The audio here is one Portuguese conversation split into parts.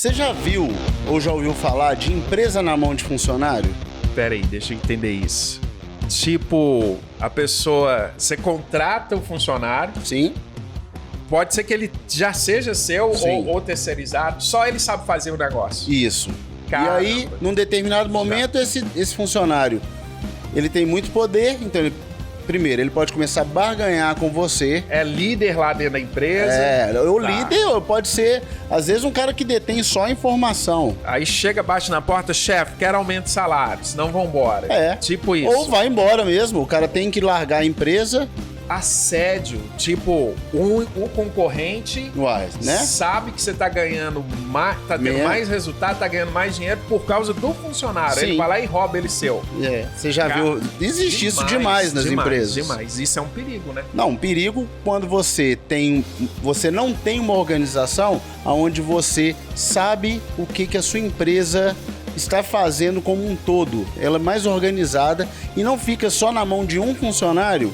Você já viu ou já ouviu falar de empresa na mão de funcionário? Pera aí, deixa eu entender isso. Tipo, a pessoa... Você contrata o funcionário. Sim. Pode ser que ele já seja seu ou terceirizado. Só ele sabe fazer o negócio. Isso. Caramba. E aí, num determinado momento, esse funcionário, ele tem muito poder, então primeiro, ele pode começar a barganhar com você. É líder lá dentro da empresa. O líder pode ser, às vezes, um cara que detém só a informação. Aí chega, bate na porta, chefe, quero aumento de salário, senão vão embora. Tipo isso. Ou vai embora mesmo, o cara tem que largar a empresa. Assédio, tipo, o concorrente né? sabe que você tá ganhando mais, tá tendo mais resultado, tá ganhando mais dinheiro por causa do funcionário. Sim. Ele vai lá e rouba ele seu. Você já viu? Existe isso demais nas empresas. Demais. Isso é um perigo, né? Não, um perigo quando você não tem uma organização onde você sabe o que a sua empresa está fazendo como um todo. Ela é mais organizada e não fica só na mão de um funcionário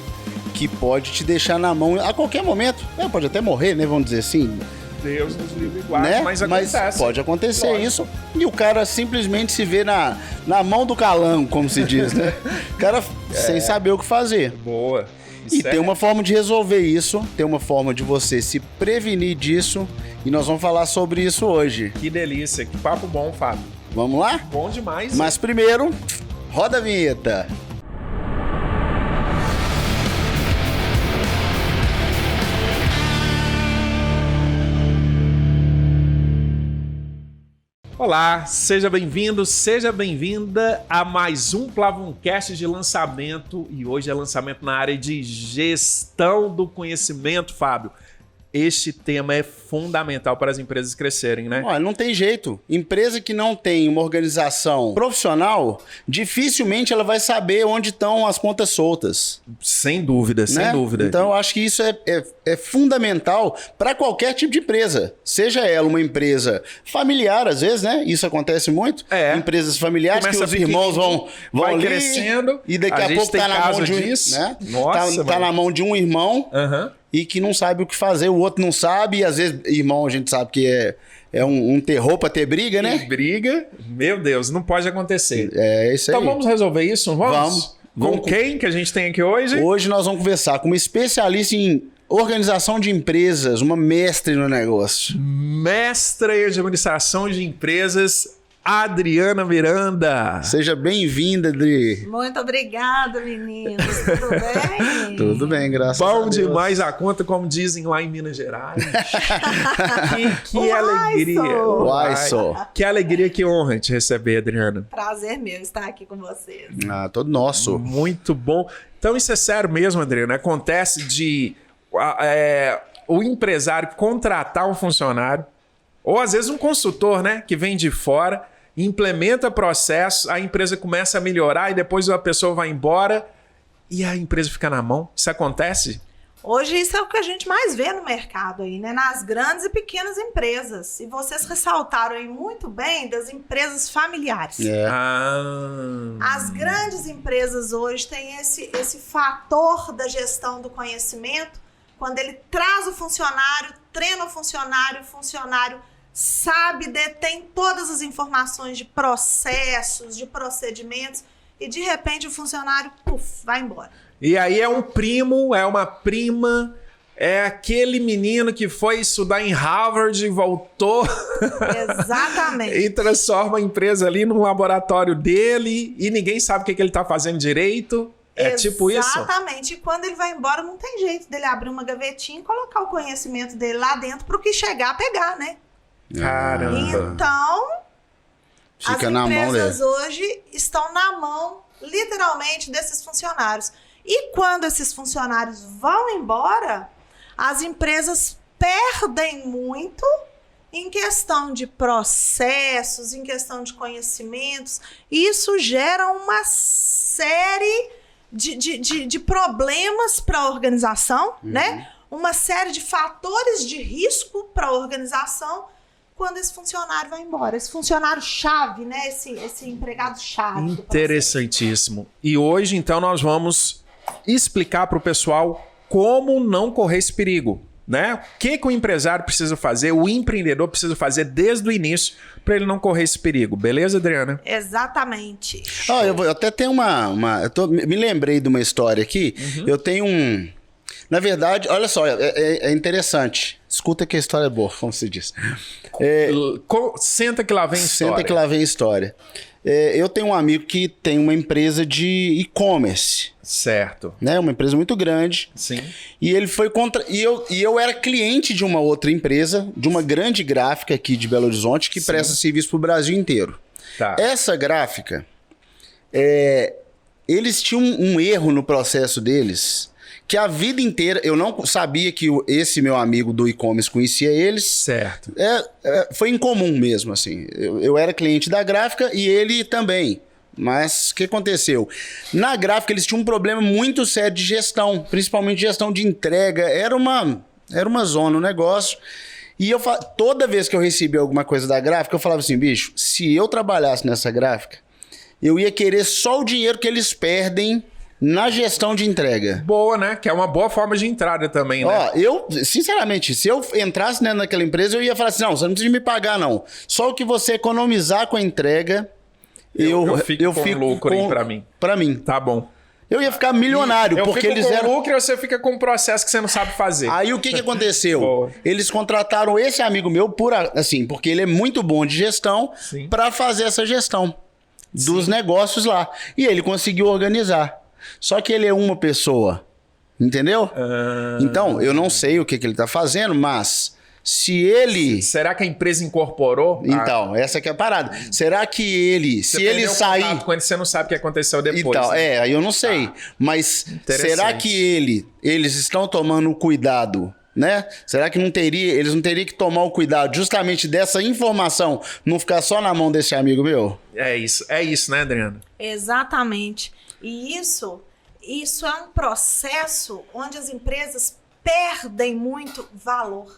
que pode te deixar na mão a qualquer momento. Pode até morrer, né? Vamos dizer assim. Deus nos livre e guarde, né? Mas acontece. Pode acontecer isso. E o cara simplesmente se vê na mão do calango, como se diz, né? O cara sem saber o que fazer. Boa. E tem uma forma de resolver isso, tem uma forma de você se prevenir disso. E nós vamos falar sobre isso hoje. Que delícia, que papo bom, Fábio. Vamos lá? Bom demais. Mas primeiro, roda a vinheta. Olá, seja bem-vindo, seja bem-vinda a mais um Plavoncast de lançamento. E hoje é lançamento na área de gestão do conhecimento, Fábio. Este tema é fundamental para as empresas crescerem, né? Olha, não tem jeito. Empresa que não tem uma organização profissional, dificilmente ela vai saber onde estão as pontas soltas. Sem dúvida, sem dúvida. Então, eu acho que isso é fundamental para qualquer tipo de empresa. Seja ela uma empresa familiar, às vezes, né? Isso acontece muito. Empresas familiares que os irmãos vão ali, crescendo. E daqui a pouco tá na mão de um, né? Nossa, tá na mão de um irmão. E que não sabe o que fazer, o outro não sabe, e às vezes, irmão, a gente sabe que é um terror pra ter briga, né? Briga, meu Deus, não pode acontecer. É isso aí. Então vamos resolver isso, Vamos. Com quem que a gente tem aqui hoje? Hoje nós vamos conversar com uma especialista em organização de empresas, uma mestre no negócio. Mestra em administração de empresas, Adriana Miranda. Seja bem-vinda, Adri. Muito obrigada, meninos. Tudo bem? Tudo bem, graças a Deus. Bom demais a conta, como dizem lá em Minas Gerais. que alegria. Uai só. Que alegria, que honra te receber, Adriana. Prazer meu estar aqui com vocês. Todo nosso. Muito bom. Então isso é sério mesmo, Adriana. Acontece de o empresário contratar um funcionário, ou às vezes um consultor, né, que vem de fora, implementa processos, a empresa começa a melhorar e depois a pessoa vai embora e a empresa fica na mão. Isso acontece? Hoje isso é o que a gente mais vê no mercado aí, né? Nas grandes e pequenas empresas. E vocês ressaltaram aí muito bem das empresas familiares. As grandes empresas hoje têm esse fator da gestão do conhecimento, quando ele traz o funcionário, treina o funcionário sabe, detém todas as informações de processos, de procedimentos, e de repente o funcionário, vai embora. E aí é um primo, é uma prima, é aquele menino que foi estudar em Harvard e voltou. Exatamente. E transforma a empresa ali num laboratório dele e ninguém sabe o que ele está fazendo direito. Tipo isso? Exatamente. E quando ele vai embora, não tem jeito dele abrir uma gavetinha e colocar o conhecimento dele lá dentro para o que chegar a pegar, né? Caramba. Então, fica as na mão empresas hoje estão na mão, literalmente, desses funcionários. E quando esses funcionários vão embora, as empresas perdem muito em questão de processos, em questão de conhecimentos. E isso gera uma série de problemas para a organização, né? Uma série de fatores de risco para a organização quando esse funcionário vai embora. Esse funcionário-chave, né? Esse empregado-chave. Interessantíssimo. E hoje, então, nós vamos explicar para o pessoal como não correr esse perigo. né? O que o empresário precisa fazer, o empreendedor precisa fazer desde o início para ele não correr esse perigo. Beleza, Adriana? Exatamente. Eu até tenho me lembrei de uma história aqui. Eu tenho Na verdade, olha só, é interessante. Escuta que a história é boa, como se diz. Senta que lá vem história. Senta que lá vem história. Eu tenho um amigo que tem uma empresa de e-commerce. Certo. Né? Uma empresa muito grande. Sim. E ele foi contra. E eu era cliente de uma outra empresa, de uma grande gráfica aqui de Belo Horizonte, que presta serviço para o Brasil inteiro. Tá. Essa gráfica, eles tinham um erro no processo deles, que a vida inteira, eu não sabia que esse meu amigo do e-commerce conhecia eles. Certo. Foi incomum mesmo, assim. Eu era cliente da gráfica e ele também. Mas o que aconteceu? Na gráfica eles tinham um problema muito sério de gestão, principalmente gestão de entrega. Era uma zona, um negócio. E toda vez que eu recebia alguma coisa da gráfica, eu falava assim, bicho, se eu trabalhasse nessa gráfica, eu ia querer só o dinheiro que eles perdem na gestão de entrega. Boa, né? Que é uma boa forma de entrada também, né? Ó, sinceramente, se eu entrasse naquela empresa, eu ia falar assim, não, você não precisa me pagar, não. Só o que você economizar com a entrega, eu fico com lucro aí pra mim. Pra mim. Tá bom. Eu ia ficar milionário, porque eles com eram... lucro e você fica com um processo que você não sabe fazer. Aí o que aconteceu? Boa. Eles contrataram esse amigo meu porque ele é muito bom de gestão, para fazer essa gestão dos negócios lá. E ele conseguiu organizar. Só que ele é uma pessoa, entendeu? Então, eu não sei o que ele tá fazendo, mas se ele... Será que a empresa incorporou? Então, essa que é a parada. Será que ele... Você se ele sair... Quando você não sabe o que aconteceu depois. Então, né? Aí eu não sei. Mas será que eles estão tomando cuidado, né? Será que eles não teriam que tomar o cuidado justamente dessa informação não ficar só na mão desse amigo meu? É isso, né, Adriana? Exatamente. E isso é um processo onde as empresas perdem muito valor.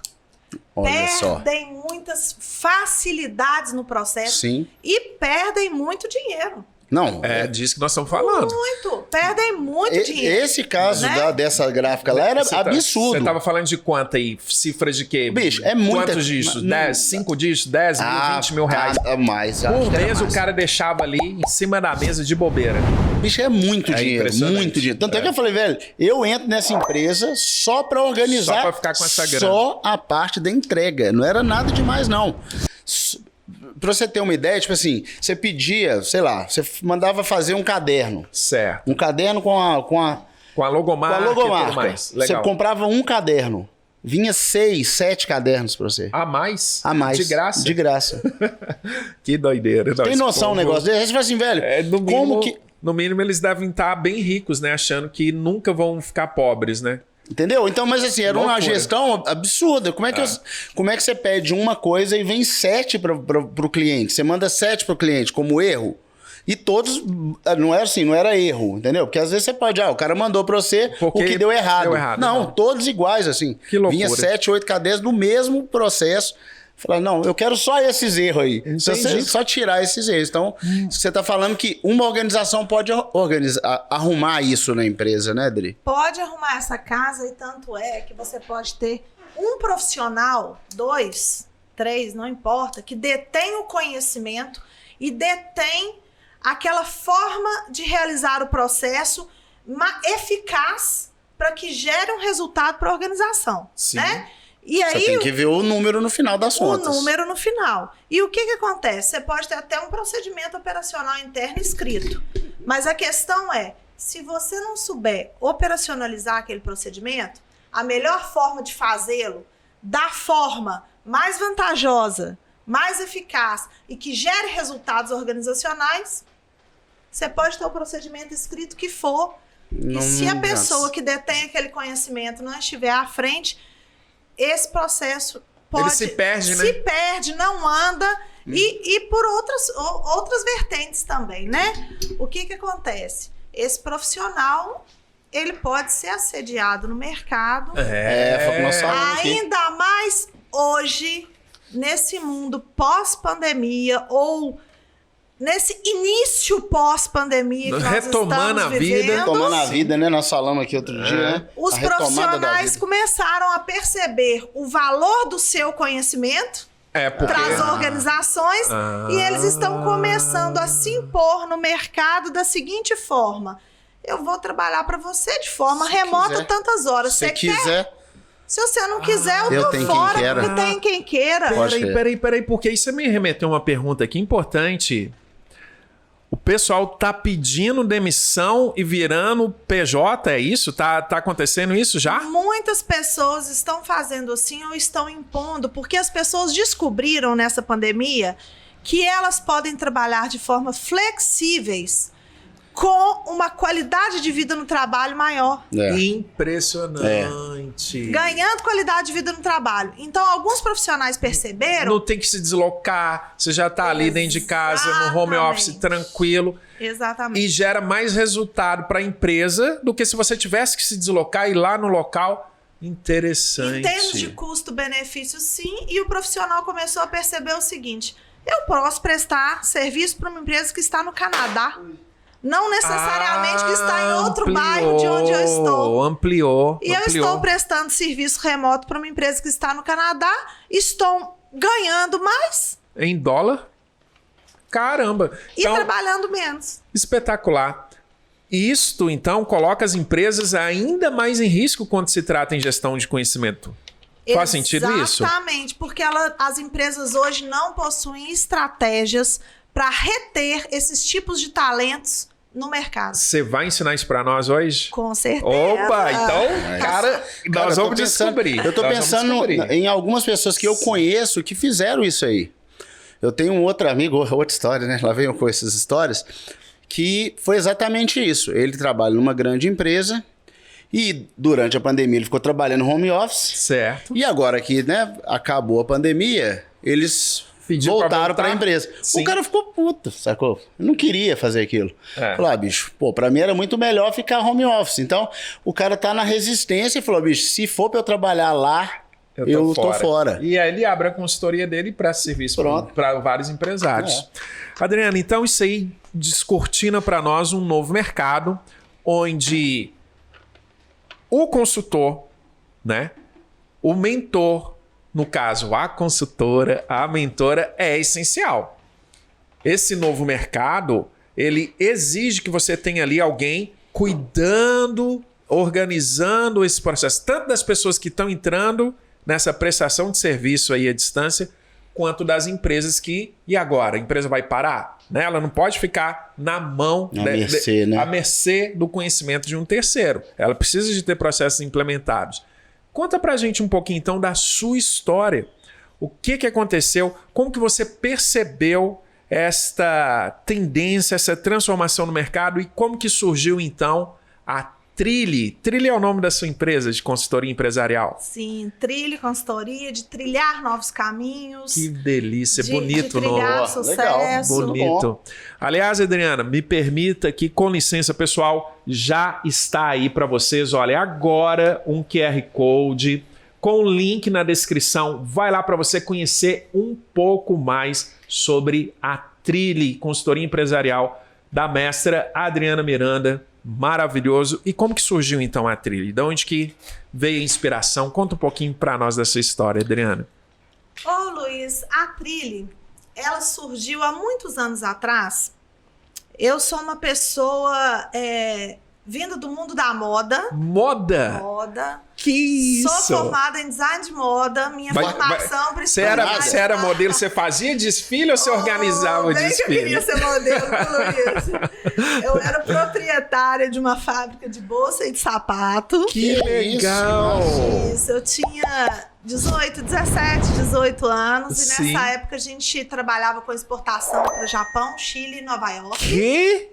Olha só. Perdem muitas facilidades no processo. Sim. E perdem muito dinheiro. Não. É disso que nós estamos falando. Muito. Perdem muito dinheiro. Esse caso né? dessa gráfica lá era absurdo. Você estava falando de quanto aí? Cifra de quê? Bicho, é muita... Quantos dígitos? 10, 5 dígitos? 10 mil, 20 mil reais? Mais. Por mês o cara deixava ali em cima da mesa de bobeira. Bicho, é muito dinheiro. Muito dinheiro. Tanto é que eu falei, velho, eu entro nessa empresa só pra organizar... Só pra ficar com essa grana. Só a parte da entrega. Não era nada demais, não. Pra você ter uma ideia, tipo assim, você pedia, sei lá, você mandava fazer um caderno. Certo. Um caderno com a logomarca. Com a logomarca. E tudo mais. Você Legal. comprava um caderno. Vinha 6, 7 cadernos pra você. A mais? A mais. De graça? De graça. Que doideira. Tem noção um negócio desse? Aí você fala assim, velho, No mínimo eles devem estar bem ricos, né? Achando que nunca vão ficar pobres, né? Entendeu? Então, mas assim, era uma gestão absurda. Como é que você pede uma coisa e vem 7 pro cliente? Você manda 7 pro cliente como erro? E todos, não era erro, entendeu? Porque às vezes você pode, o cara mandou pra você o que deu errado. Não, todos iguais, assim. Que loucura. Vinha 7, 8 cadernos do mesmo processo. Falar, não, eu quero só esses erros aí. Só tirar esses erros. Então, você está falando que uma organização pode arrumar isso na empresa, né, Adri? Pode arrumar essa casa e tanto é que você pode ter um profissional, 2, 3, não importa, que detém o conhecimento e detém aquela forma de realizar o processo eficaz para que gere um resultado para a organização. Sim. Né? E aí, você tem que ver o número no final das contas. O número no final. E o que acontece? Você pode ter até um procedimento operacional interno escrito. Mas a questão é, se você não souber operacionalizar aquele procedimento, a melhor forma de fazê-lo, da forma mais vantajosa, mais eficaz e que gere resultados organizacionais, você pode ter o procedimento escrito que for. E se a pessoa que detém aquele conhecimento não estiver à frente, esse processo pode... Ele se perde, né? Se perde, não anda. E por outras vertentes também, né? O que acontece? Esse profissional, ele pode ser assediado no mercado. Ainda mais hoje, nesse mundo pós-pandemia ou nesse início pós-pandemia que nós Retomando estamos a vida. vivendo, Retomando a vida, né? Nós falamos aqui outro dia, né? os A retomada da profissionais vida. começaram a perceber o valor do seu conhecimento Porque... para as organizações e eles estão começando a se impor no mercado da seguinte forma: eu vou trabalhar para você de forma remota quiser. tantas horas. Se Você quer? quiser, Se você não quiser, eu eu tô tenho quem fora, queira. porque tem quem queira. Pode ser. Peraí, porque isso me remeteu a uma pergunta aqui importante. O pessoal tá pedindo demissão e virando PJ, é isso? Tá acontecendo isso já? Muitas pessoas estão fazendo assim ou estão impondo, porque as pessoas descobriram nessa pandemia que elas podem trabalhar de forma flexíveis com uma qualidade de vida no trabalho maior. Impressionante. Ganhando qualidade de vida no trabalho. Então, alguns profissionais perceberam... Não tem que se deslocar, você já tá ali dentro de casa, no home office, Exatamente. tranquilo. Exatamente. E gera mais resultado para a empresa do que se você tivesse que se deslocar e ir lá no local. Interessante. Em termos de custo-benefício, sim. E o profissional começou a perceber o seguinte: eu posso prestar serviço para uma empresa que está no Canadá. Não necessariamente que está em outro bairro de onde eu estou. Ampliou. E eu estou prestando serviço remoto para uma empresa que está no Canadá. Estou ganhando mais Em dólar? Caramba. e Então, trabalhando menos. espetacular. Isto, então, coloca as empresas ainda mais em risco quando se trata em gestão de conhecimento. Faz sentido isso? Exatamente, porque as empresas hoje não possuem estratégias para reter esses tipos de talentos no mercado. Você vai ensinar isso para nós hoje? Com certeza. Opa, então, cara, nós eu vamos tô pensando- descobrir. Eu tô Nós vamos pensando descobrir. em algumas pessoas que eu conheço que fizeram isso aí. Eu tenho um outro amigo, outra história, né? Lá vem eu com essas histórias, que foi exatamente isso. Ele trabalha numa grande empresa e durante a pandemia ele ficou trabalhando home office. Certo. E agora que, né, acabou a pandemia, eles Pediu pra voltaram voltar? para a empresa. Sim. O cara ficou puto, sacou? Eu não queria fazer aquilo. É. Falou, bicho, pô, pra mim era muito melhor ficar home office. Então, o cara tá na resistência e falou, bicho, se for pra eu trabalhar lá, eu tô fora. E aí ele abre a consultoria dele e presta serviço Pronto. para vários empresários. Adriana, então isso aí descortina para nós um novo mercado onde o consultor, né, o mentor, no caso a consultora, a mentora é essencial. Esse novo mercado, ele exige que você tenha ali alguém cuidando, organizando esse processo, tanto das pessoas que estão entrando nessa prestação de serviço aí à distância, quanto das empresas que, e agora? A empresa vai parar? Né? Ela não pode ficar na mão, À mercê do conhecimento de um terceiro. Ela precisa de ter processos implementados. Conta pra gente um pouquinho então da sua história. O que aconteceu? Como que você percebeu esta tendência, essa transformação no mercado e como que surgiu então a Trilhe? Trilhe é o nome da sua empresa de consultoria empresarial. Sim, trilhe, consultoria, de trilhar novos caminhos. Que delícia, de bonito o nome. trilhar Ó, sucesso. legal. Bonito. Aliás, Adriana, me permita que, com licença, pessoal, já está aí para vocês. Olha, agora um QR Code com o link na descrição. Vai lá para você conhecer um pouco mais sobre a Trilhe, consultoria empresarial da mestra Adriana Miranda. Maravilhoso. E como que surgiu então a Trilhe? De onde que veio a inspiração? Conta um pouquinho para nós dessa história, Adriana. Ô, Luiz, a Trilhe, ela surgiu há muitos anos atrás. Eu sou uma pessoa vinda do mundo da moda. Moda? Que isso? Sou formada em design de moda. Minha formação Você principal... era modelo, você fazia desfile ou você organizava o bem desfile? Que eu queria ser modelo, Luiz. Eu era proprietária de uma fábrica de bolsa e de sapato. Que legal! Isso, eu tinha 18 anos. E Sim. nessa época a gente trabalhava com exportação para o Japão, Chile e Nova York. Que?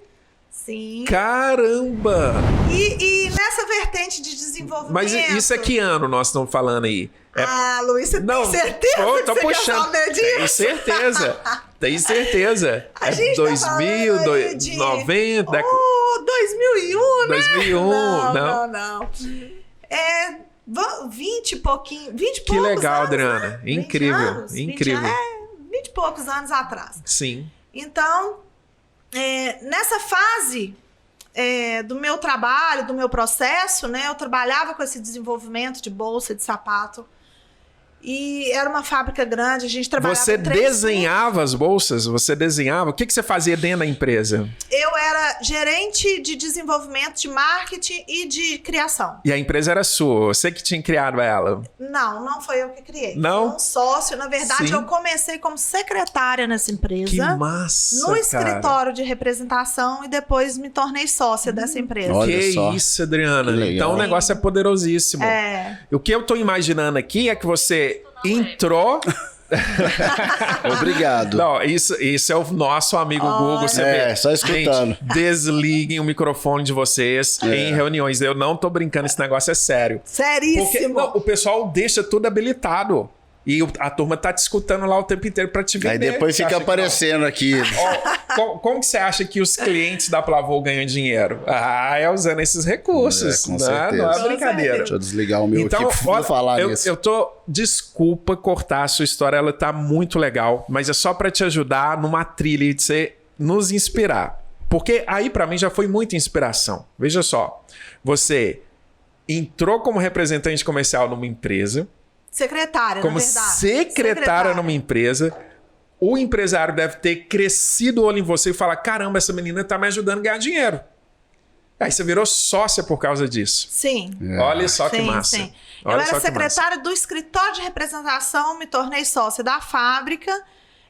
Sim. Caramba! E nessa vertente de desenvolvimento... Mas isso é que ano nós estamos falando aí? Ah, Luiz, você tem certeza Tô que você puxando. quer saber disso? Tenho certeza. Tenho certeza. A gente 2000, tá falando aí de 90... 2001, né? 2001, Não. 20 e pouquinho, 20 e Que poucos legal, anos, Adriana. né? 20 Incrível, anos, incrível. 20 e poucos anos atrás. Sim. Então, Nessa fase do meu trabalho, do meu processo, né, eu trabalhava com esse desenvolvimento de bolsa, de sapato. E era uma fábrica grande, a gente trabalhava... Você desenhava as bolsas? Você desenhava? O que você fazia dentro da empresa? Eu era gerente de desenvolvimento, de marketing e de criação. E a empresa era sua? Você que tinha criado ela? Não foi eu que criei. Não? Foi um sócio. Na verdade, Sim. eu comecei como secretária nessa empresa. Que massa, no cara. escritório de representação e depois me tornei sócia dessa empresa. Olha Que só. isso, Adriana. Que legal. Então o negócio é poderosíssimo. O que eu tô imaginando aqui é que você entrou... Obrigado. Não, isso é o nosso amigo Google. Você vê. Só escutando. Gente, desliguem o microfone de vocês em reuniões. Eu não tô brincando, esse negócio é sério. Seríssimo. Porque não, o pessoal deixa tudo habilitado. E a turma tá te escutando lá o tempo inteiro pra te vender. Aí depois Você fica acha que aparecendo aqui. como que você acha que os clientes da Plavol ganham dinheiro? É usando esses recursos. Com Não certeza. é brincadeira. Deixa eu desligar o meu Então, aqui pra olha, falar nisso. eu tô... Desculpa cortar a sua história, ela tá muito legal, mas é só pra te ajudar numa trilha de você nos inspirar. Porque aí pra mim já foi muita inspiração. Veja só, você entrou como representante comercial numa empresa, Secretária, como na verdade. secretária numa empresa, o empresário deve ter crescido o olho em você e falar, caramba, essa menina tá me ajudando a ganhar dinheiro. Aí você virou sócia por causa disso. Sim. Olha só que massa. Sim. Olha Eu era só que secretária do escritório de representação, me tornei sócia da fábrica.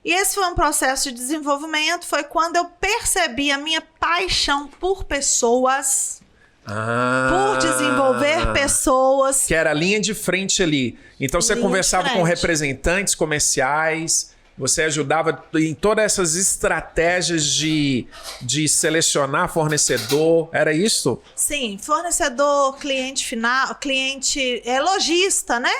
E esse foi um processo de desenvolvimento. Foi quando eu percebi a minha paixão por pessoas, por desenvolver pessoas. Que era a linha de frente ali. Então você Linha conversava de com frente. representantes comerciais, você ajudava em todas essas estratégias de selecionar fornecedor. Era isso? Sim, fornecedor, cliente final, cliente lojista, né?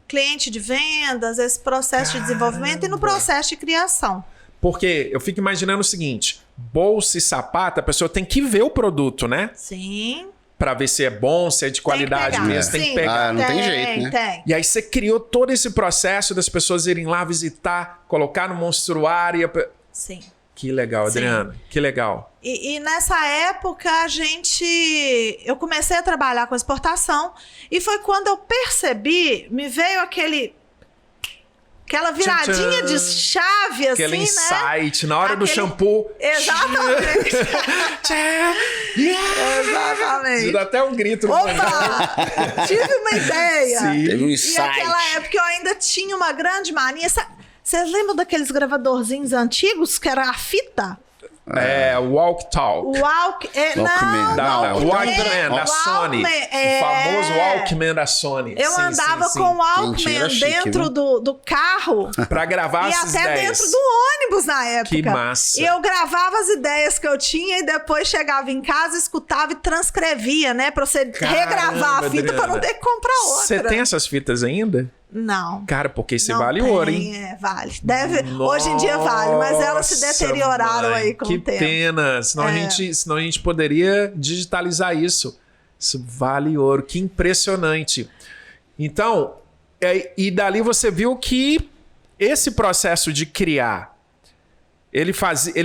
Cliente de vendas, esse processo de desenvolvimento e no processo de criação. Porque eu fico imaginando o seguinte, bolsa e sapato, a pessoa tem que ver o produto, né? Sim. Pra ver se é bom, se é de qualidade pegar. mesmo, tem Sim, que pegar. não tem jeito, né? Tem. E aí você criou todo esse processo das pessoas irem lá visitar, colocar no monstruário. Sim. Que legal, Sim. Adriana. Que legal. E nessa época eu comecei a trabalhar com exportação e foi quando eu percebi, me veio aquela viradinha Tchan, tchan. de chave, assim, Aquele né? insight, na hora do Aquele- shampoo. Exatamente. Yeah! Exatamente. Dá até um grito no Opa! Tive uma ideia. Sim. Teve um E insight. naquela época eu ainda tinha uma grande mania. Vocês lembram daqueles gravadorzinhos antigos que era a fita? É, Walk Talk. O Walk... Walkman. Não, o Walkman. Walkman da Sony. Walkman, O famoso Walkman da Sony. Eu Sim, andava sim, com o sim. Walkman Gente, era chique, dentro viu? do carro Pra gravar e essas até ideias. dentro do ônibus na época. Que massa. E eu gravava as ideias que eu tinha e depois chegava em casa, escutava e transcrevia, né? Pra você Caramba, regravar a fita pra não Adriana. ter que comprar outra. Você tem essas fitas ainda? Não. Cara, porque isso Não vale tem, ouro, hein? vale. Hoje em dia vale, mas elas se Nossa, deterioraram mãe, aí com que o tempo. pena. Senão a gente poderia digitalizar isso. Isso vale ouro. Que impressionante. Então, e dali você viu que esse processo de criar, ele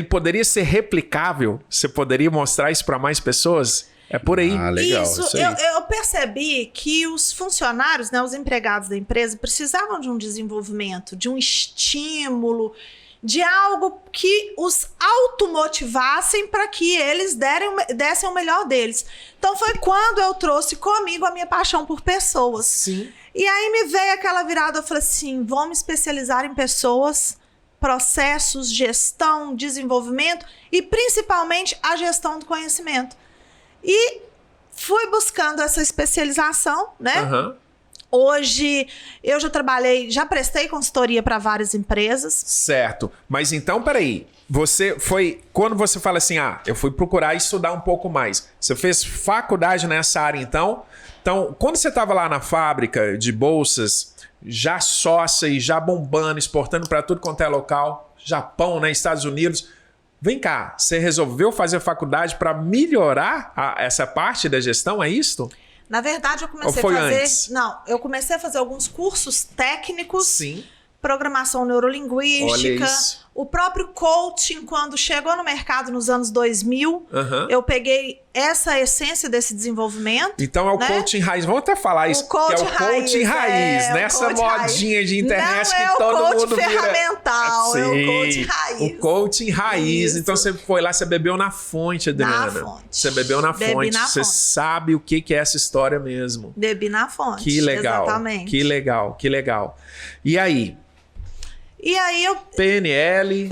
poderia ser replicável? Você poderia mostrar isso para mais pessoas? É por aí. Ah, legal. Isso, Isso aí. eu percebi que os funcionários, né, os empregados da empresa, precisavam de um desenvolvimento, de um estímulo, de algo que os automotivassem para que eles dessem o melhor deles. Então foi quando eu trouxe comigo a minha paixão por pessoas. Sim. E aí me veio aquela virada, eu falei assim, vou me especializar em pessoas, processos, gestão, desenvolvimento e principalmente a gestão do conhecimento. E fui buscando essa especialização, né? Aham. Hoje eu já prestei consultoria para várias empresas. Certo. Mas então, peraí. Quando você fala assim, eu fui procurar estudar um pouco mais. Você fez faculdade nessa área, então? Então, quando você estava lá na fábrica de bolsas, já sócia e já bombando, exportando para tudo quanto é local, Japão, né, Estados Unidos... Vem cá, você resolveu fazer a faculdade para melhorar essa parte da gestão, é isso? Na verdade, eu comecei Ou foi a fazer... antes? Não, eu comecei a fazer alguns cursos técnicos. Sim. Programação neurolinguística, Olha isso. O próprio coaching, quando chegou no mercado nos anos 2000, eu peguei essa essência desse desenvolvimento. Então é o coaching raiz. Vamos até falar isso. Que é o coaching raiz, nessa modinha de internet que todo mundo vira. Não é o coaching ferramental, é o coaching raiz. O coaching raiz. Isso. Então você foi lá, você bebeu na fonte, Adriana. Na fonte. Você bebeu na fonte. Você sabe o que é essa história mesmo. Bebi na fonte. Que legal. Exatamente. Que legal, que legal. E aí eu... PNL,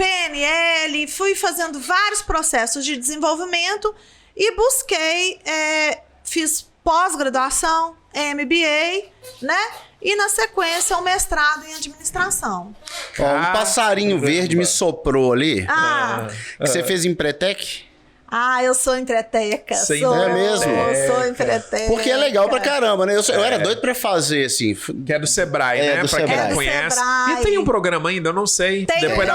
fui fazendo vários processos de desenvolvimento e busquei, fiz pós-graduação, MBA, né? E na sequência o mestrado em administração. Ó, um passarinho verde me soprou ali. Que você fez Empretec? Eu sou empreteca. É mesmo? Eu sou empreteca. Porque é legal pra caramba, né? Eu era doido pra fazer, assim. Que é do Sebrae, né? Do pra Sebrae. quem não conhece. Sebrae. E tem um programa ainda, eu não sei. Depois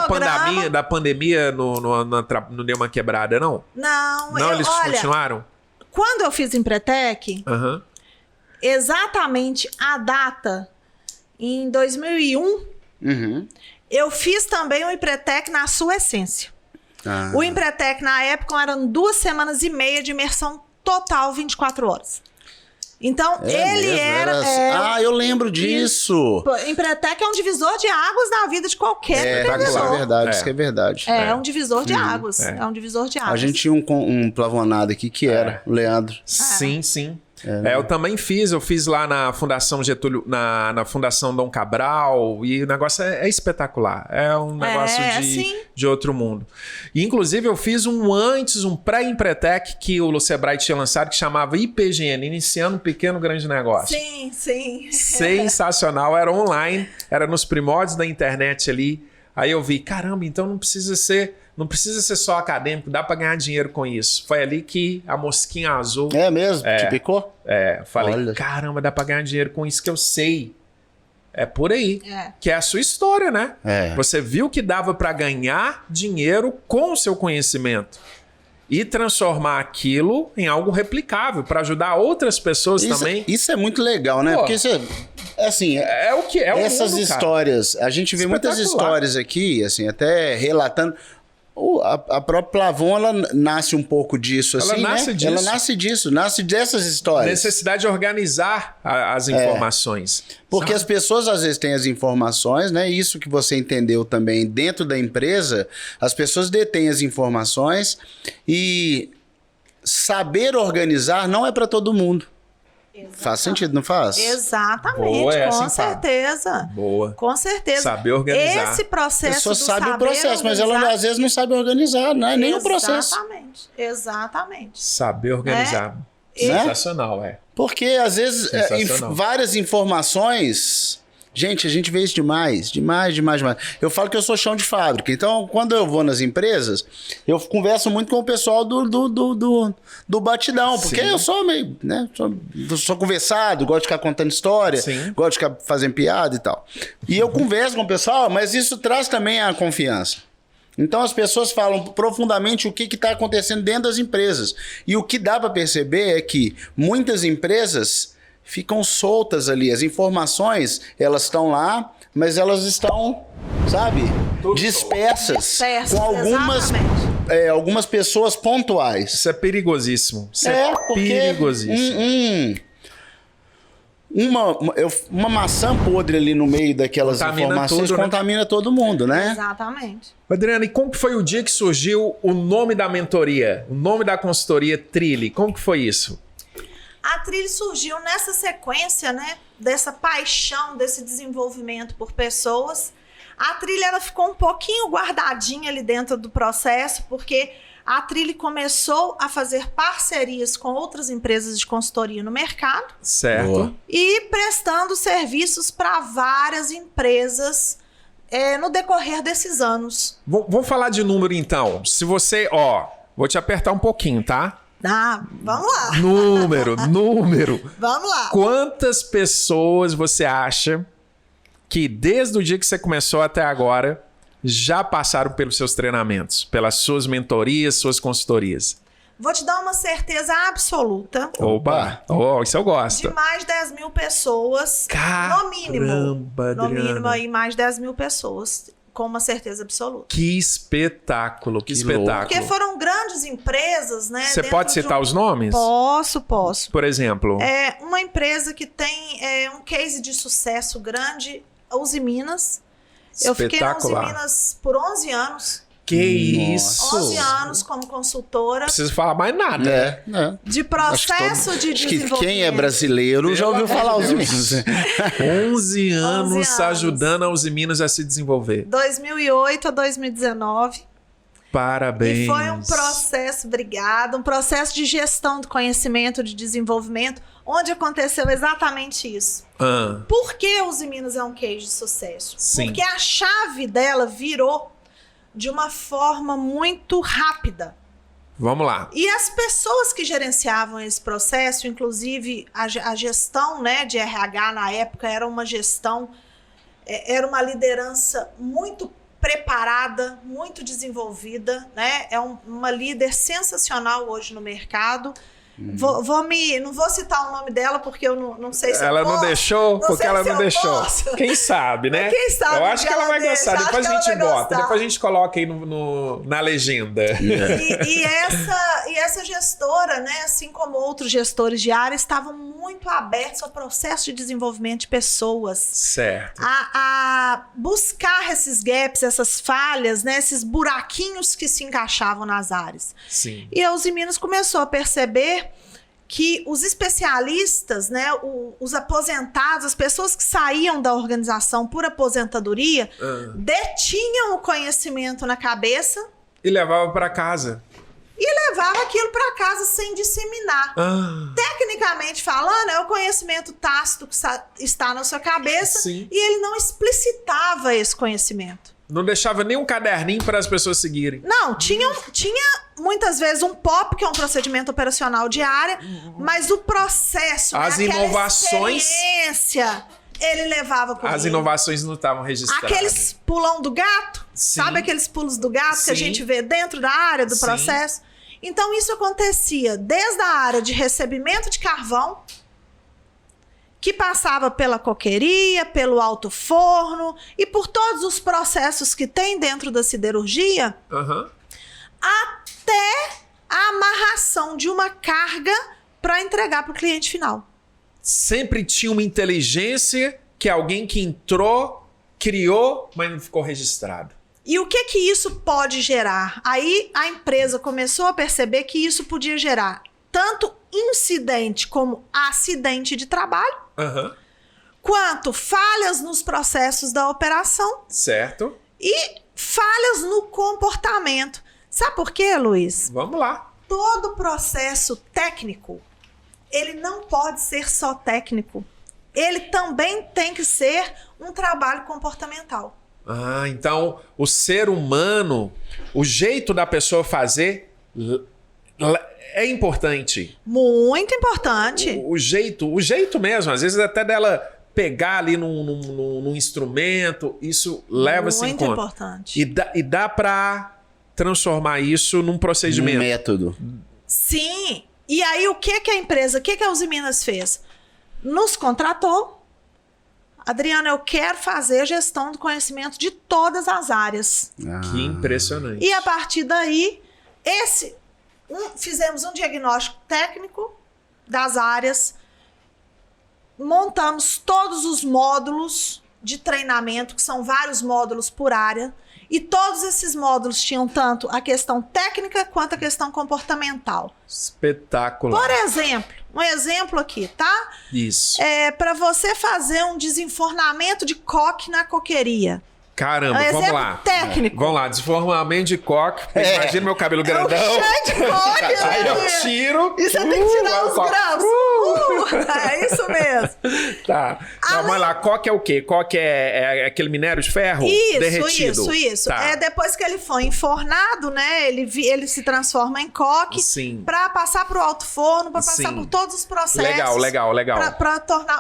da pandemia não deu uma quebrada, não? Não, Eles continuaram? Quando eu fiz Empretec, exatamente a data, em 2001, eu fiz também o Empretec na sua essência. O Empretec, na época, eram 2 semanas e meia de imersão total, 24 horas. Então, ele era... eu lembro disso. Empretec é um divisor de águas na vida de qualquer empreendedor. Isso é verdade, isso que é verdade. É um divisor de águas. É um divisor de águas. A gente tinha um plavonado aqui que era o Leandro. Sim. Eu também fiz. Eu fiz lá na Fundação Getúlio, na Fundação Dom Cabral, e o negócio é espetacular. É um negócio de outro mundo. E, inclusive, eu fiz um pré-Empretec que o Sebrae tinha lançado, que chamava IPGN, Iniciando um Pequeno Grande Negócio. Sim. Sensacional. Era online, era nos primórdios da internet ali. Aí eu vi, caramba, então não precisa ser só acadêmico, dá pra ganhar dinheiro com isso. Foi ali que a mosquinha azul... É mesmo? Te picou? Falei, Olha. Caramba, dá pra ganhar dinheiro com isso que eu sei. É por aí. Que é a sua história, né? Você viu que dava pra ganhar dinheiro com o seu conhecimento. E transformar aquilo em algo replicável para ajudar outras pessoas também. Isso é muito legal, né? Porque você... Assim, é o que é o essas mundo, histórias, a gente vê muitas histórias aqui, assim, até relatando. A própria Plavon, ela nasce um pouco disso, assim, né? Ela nasce disso, nasce dessas histórias. Necessidade de organizar as informações. Porque as pessoas, às vezes, têm as informações, né? Isso que você entendeu também dentro da empresa, as pessoas detêm as informações e saber organizar não é para todo mundo. Exatamente. Faz sentido, não faz? Exatamente, com certeza. Boa. Com certeza. Saber organizar. Esse processo a pessoa sabe o processo, mas ela às vezes não sabe organizar, não é nem o processo. Exatamente. Saber organizar. Sensacional, Porque às vezes várias informações... Gente, a gente vê isso demais. Eu falo que eu sou chão de fábrica. Então, quando eu vou nas empresas, eu converso muito com o pessoal do batidão. Porque eu sou meio, né? Sou conversado, gosto de ficar contando história, gosto de ficar fazendo piada e tal. E eu converso com o pessoal, mas isso traz também a confiança. Então, as pessoas falam profundamente o que está acontecendo dentro das empresas. E o que dá para perceber é que muitas empresas... ficam soltas ali. As informações, elas estão lá, mas elas estão, sabe, dispersas com algumas pessoas pontuais. Isso é perigosíssimo. Porque perigosíssimo. Uma maçã podre ali no meio daquelas informações contamina todo mundo, né? Exatamente. Adriana, e como que foi o dia que surgiu o nome da mentoria, o nome da consultoria Trilli? Como que foi isso? A Trilli surgiu nessa sequência, né, dessa paixão, desse desenvolvimento por pessoas. A Trilli, ela ficou um pouquinho guardadinha ali dentro do processo, porque a Trilli começou a fazer parcerias com outras empresas de consultoria no mercado. Certo. Boa. E prestando serviços para várias empresas no decorrer desses anos. Vamos falar de número, então. Se você, vou te apertar um pouquinho, tá? Vamos lá. Número. Vamos lá. Quantas pessoas você acha que desde o dia que você começou até agora já passaram pelos seus treinamentos, pelas suas mentorias, suas consultorias? Vou te dar uma certeza absoluta. Opa! Isso eu gosto. De mais 10 mil pessoas. Caramba, no mínimo. Adriana. No mínimo aí mais 10 mil pessoas. com uma certeza absoluta. Que espetáculo, que espetáculo. Porque foram grandes empresas, né? Você pode citar os nomes? Posso. Por exemplo? É uma empresa que tem um case de sucesso grande, a Uzi Minas. Eu fiquei na Uzi Minas por 11 anos. Que isso? 11 anos como consultora. Não precisa falar mais nada. De processo de desenvolvimento. Quem é brasileiro já ouviu falar Uzi Minas. 11 anos ajudando a Uzi Minas a se desenvolver. 2008 a 2019. Parabéns. E foi um processo, obrigada, um processo de gestão do conhecimento, de desenvolvimento, onde aconteceu exatamente isso. Por que a Uzi Minas é um case de sucesso? Sim. Porque a chave dela virou de uma forma muito rápida. Vamos lá. E as pessoas que gerenciavam esse processo, inclusive a gestão, né, de RH na época, era uma gestão, era uma liderança muito preparada, muito desenvolvida, né? É uma líder sensacional hoje no mercado. Não vou citar o nome dela porque eu não sei se ela eu posso. Não deixou, porque ela não deixou. Posso. Quem sabe, né? Quem sabe? Eu acho que ela vai gostar. Depois a gente bota. Depois a gente coloca aí na legenda. E essa gestora, né, assim como outros gestores de área, estavam muito abertos ao processo de desenvolvimento de pessoas. Certo. A buscar esses gaps, essas falhas, né, esses buraquinhos que se encaixavam nas áreas. Sim. E a Uzi Minas começou a perceber que os especialistas, né, os aposentados, as pessoas que saíam da organização por aposentadoria, detinham o conhecimento na cabeça e levava para casa. E levava aquilo para casa sem disseminar. Tecnicamente falando, é o conhecimento tácito que está na sua cabeça. Sim. E ele não explicitava esse conhecimento. Não deixava nem um caderninho para as pessoas seguirem. Não, tinha muitas vezes um POP, que é um procedimento operacional de área, mas o processo, as né, inovações, experiência, ele levava comigo. As inovações não estavam registradas. Aqueles pulão do gato, Sim. Sabe aqueles pulos do gato Sim. que a gente vê dentro da área do Sim. processo? Então isso acontecia desde a área de recebimento de carvão, que passava pela coqueria, pelo alto forno e por todos os processos que tem dentro da siderurgia, até a amarração de uma carga para entregar para o cliente final. Sempre tinha uma inteligência que alguém que entrou, criou, mas não ficou registrado. E o que isso pode gerar? Aí a empresa começou a perceber que isso podia gerar tanto incidente como acidente de trabalho, quanto falhas nos processos da operação. Certo. E falhas no comportamento. Sabe por quê, Luiz? Vamos lá. Todo processo técnico, ele não pode ser só técnico. Ele também tem que ser um trabalho comportamental. Então o ser humano, o jeito da pessoa fazer é importante. Muito importante. O jeito mesmo, às vezes até dela pegar ali num instrumento, isso leva-se em conta. Muito importante. E dá para transformar isso num procedimento. Um método. Sim. E aí o que a empresa, o que a Uzi Minas fez? Nos contratou. Adriana, eu quero fazer gestão do conhecimento de todas as áreas. Que impressionante. E a partir daí, fizemos um diagnóstico técnico das áreas, montamos todos os módulos de treinamento, que são vários módulos por área, e todos esses módulos tinham tanto a questão técnica quanto a questão comportamental. Espetacular. Por exemplo, um exemplo aqui, tá? Isso. Para você fazer um desenfornamento de coque na coqueria. Caramba, vamos lá. Técnico. Vamos lá, desformamento de coque. Imagina meu cabelo grandão. Cheio de coque, aí eu tiro. E você tem que tirar os grãos. É isso mesmo. Tá. Não, mas lá, coque é o quê? Coque é aquele minério de ferro derretido? Isso. Tá. Depois que ele foi enfornado, né? Ele se transforma em coque. Sim. Pra passar pro alto forno, pra passar por todos os processos. Legal.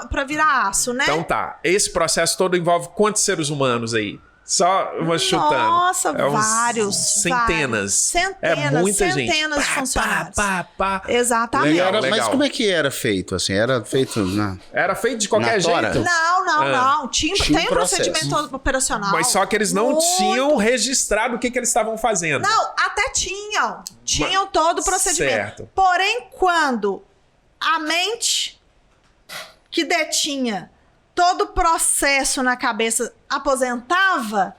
Pra virar aço, né? Então tá. Esse processo todo envolve quantos seres humanos aí? Só uma chutando. Nossa, uns vários. Centenas. Centenas, É muita gente. centenas de funcionários. Pá. Exatamente. Legal. Mas como é que era feito? Assim, era feito na... Era feito de qualquer Na tora? jeito? Não. Tem um processo. procedimento operacional. Mas só que eles não tinham registrado o que eles estavam fazendo. Não, até tinham. Tinham todo o procedimento. Certo. Porém, quando a mente que detinha todo o processo na cabeça aposentava,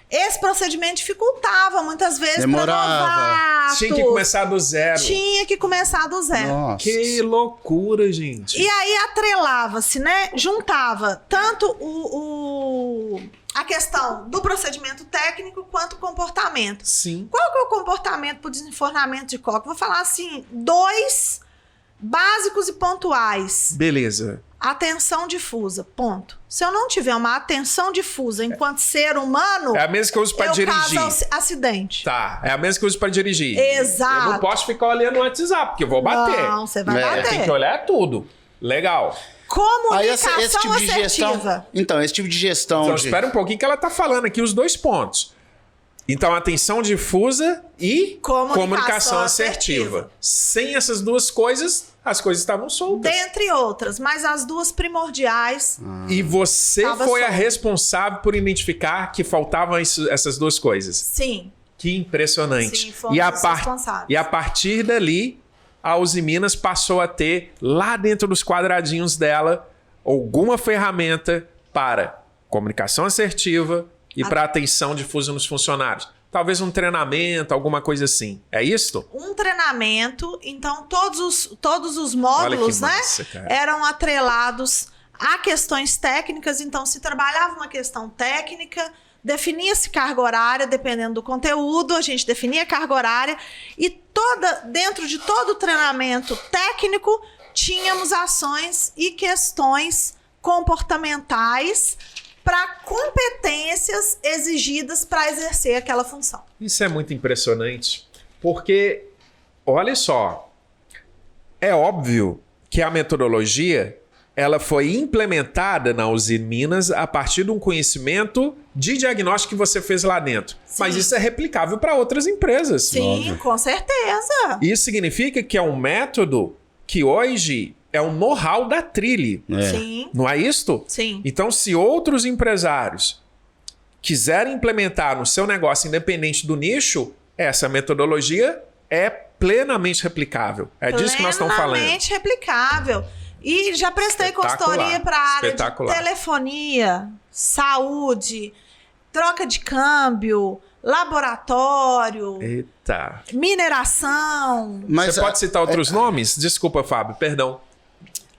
esse procedimento dificultava muitas vezes para novatos. Tinha que começar do zero. Tinha que começar do zero. Nossa. Que loucura, gente. E aí atrelava-se, né? Juntava tanto a questão do procedimento técnico quanto o comportamento. Sim. Qual que é o comportamento para o desenfornamento de coque? Vou falar assim, 2 básicos e pontuais. Beleza. Atenção difusa, ponto. Se eu não tiver uma atenção difusa enquanto ser humano, É a mesma que eu uso pra dirigir. causo acidente. Tá, é a mesma que eu uso pra dirigir. Exato. Eu não posso ficar olhando o WhatsApp, porque eu vou bater. Não, você vai É. bater. Tem que olhar tudo. Legal. Aí Comunicação esse tipo de gestão... assertiva. Então, esse tipo de gestão... Então, de... espera um pouquinho que ela tá falando aqui os 2 pontos. Então, atenção difusa e comunicação assertiva. Sem essas 2 coisas, as coisas estavam soltas. Dentre outras, mas as 2 primordiais. E você Tava foi a solto. responsável por identificar que faltavam essas 2 coisas. Sim. Que impressionante. Sim, fomos os responsáveis. E a partir dali, a Uzi Minas passou a ter, lá dentro dos quadradinhos dela, alguma ferramenta para comunicação assertiva e para atenção difusa nos funcionários. Talvez um treinamento, alguma coisa assim. É isso? Um treinamento, então todos os módulos, Olha que né, massa, cara. eram atrelados a questões técnicas. Então, se trabalhava uma questão técnica, definia-se carga horária, dependendo do conteúdo, a gente definia carga horária e dentro de todo o treinamento técnico, tínhamos ações e questões comportamentais para competências exigidas para exercer aquela função. Isso é muito impressionante, porque, olha só, é óbvio que a metodologia ela foi implementada na Uzi Minas a partir de um conhecimento de diagnóstico que você fez lá dentro. Sim. Mas isso é replicável para outras empresas. Sim, Óbvio. com certeza. Isso significa que é um método que hoje é um know-how da Trilli. É. Sim, Não é isto? sim. Então, se outros empresários quiserem implementar no seu negócio, independente do nicho, essa metodologia é plenamente replicável. É disso que nós estamos falando. Plenamente replicável. E já prestei Espetacular. consultoria para a área de Espetacular. telefonia, saúde, troca de câmbio, laboratório, Eita. mineração, Mas Você pode citar outros nomes? Desculpa, Fábio, perdão.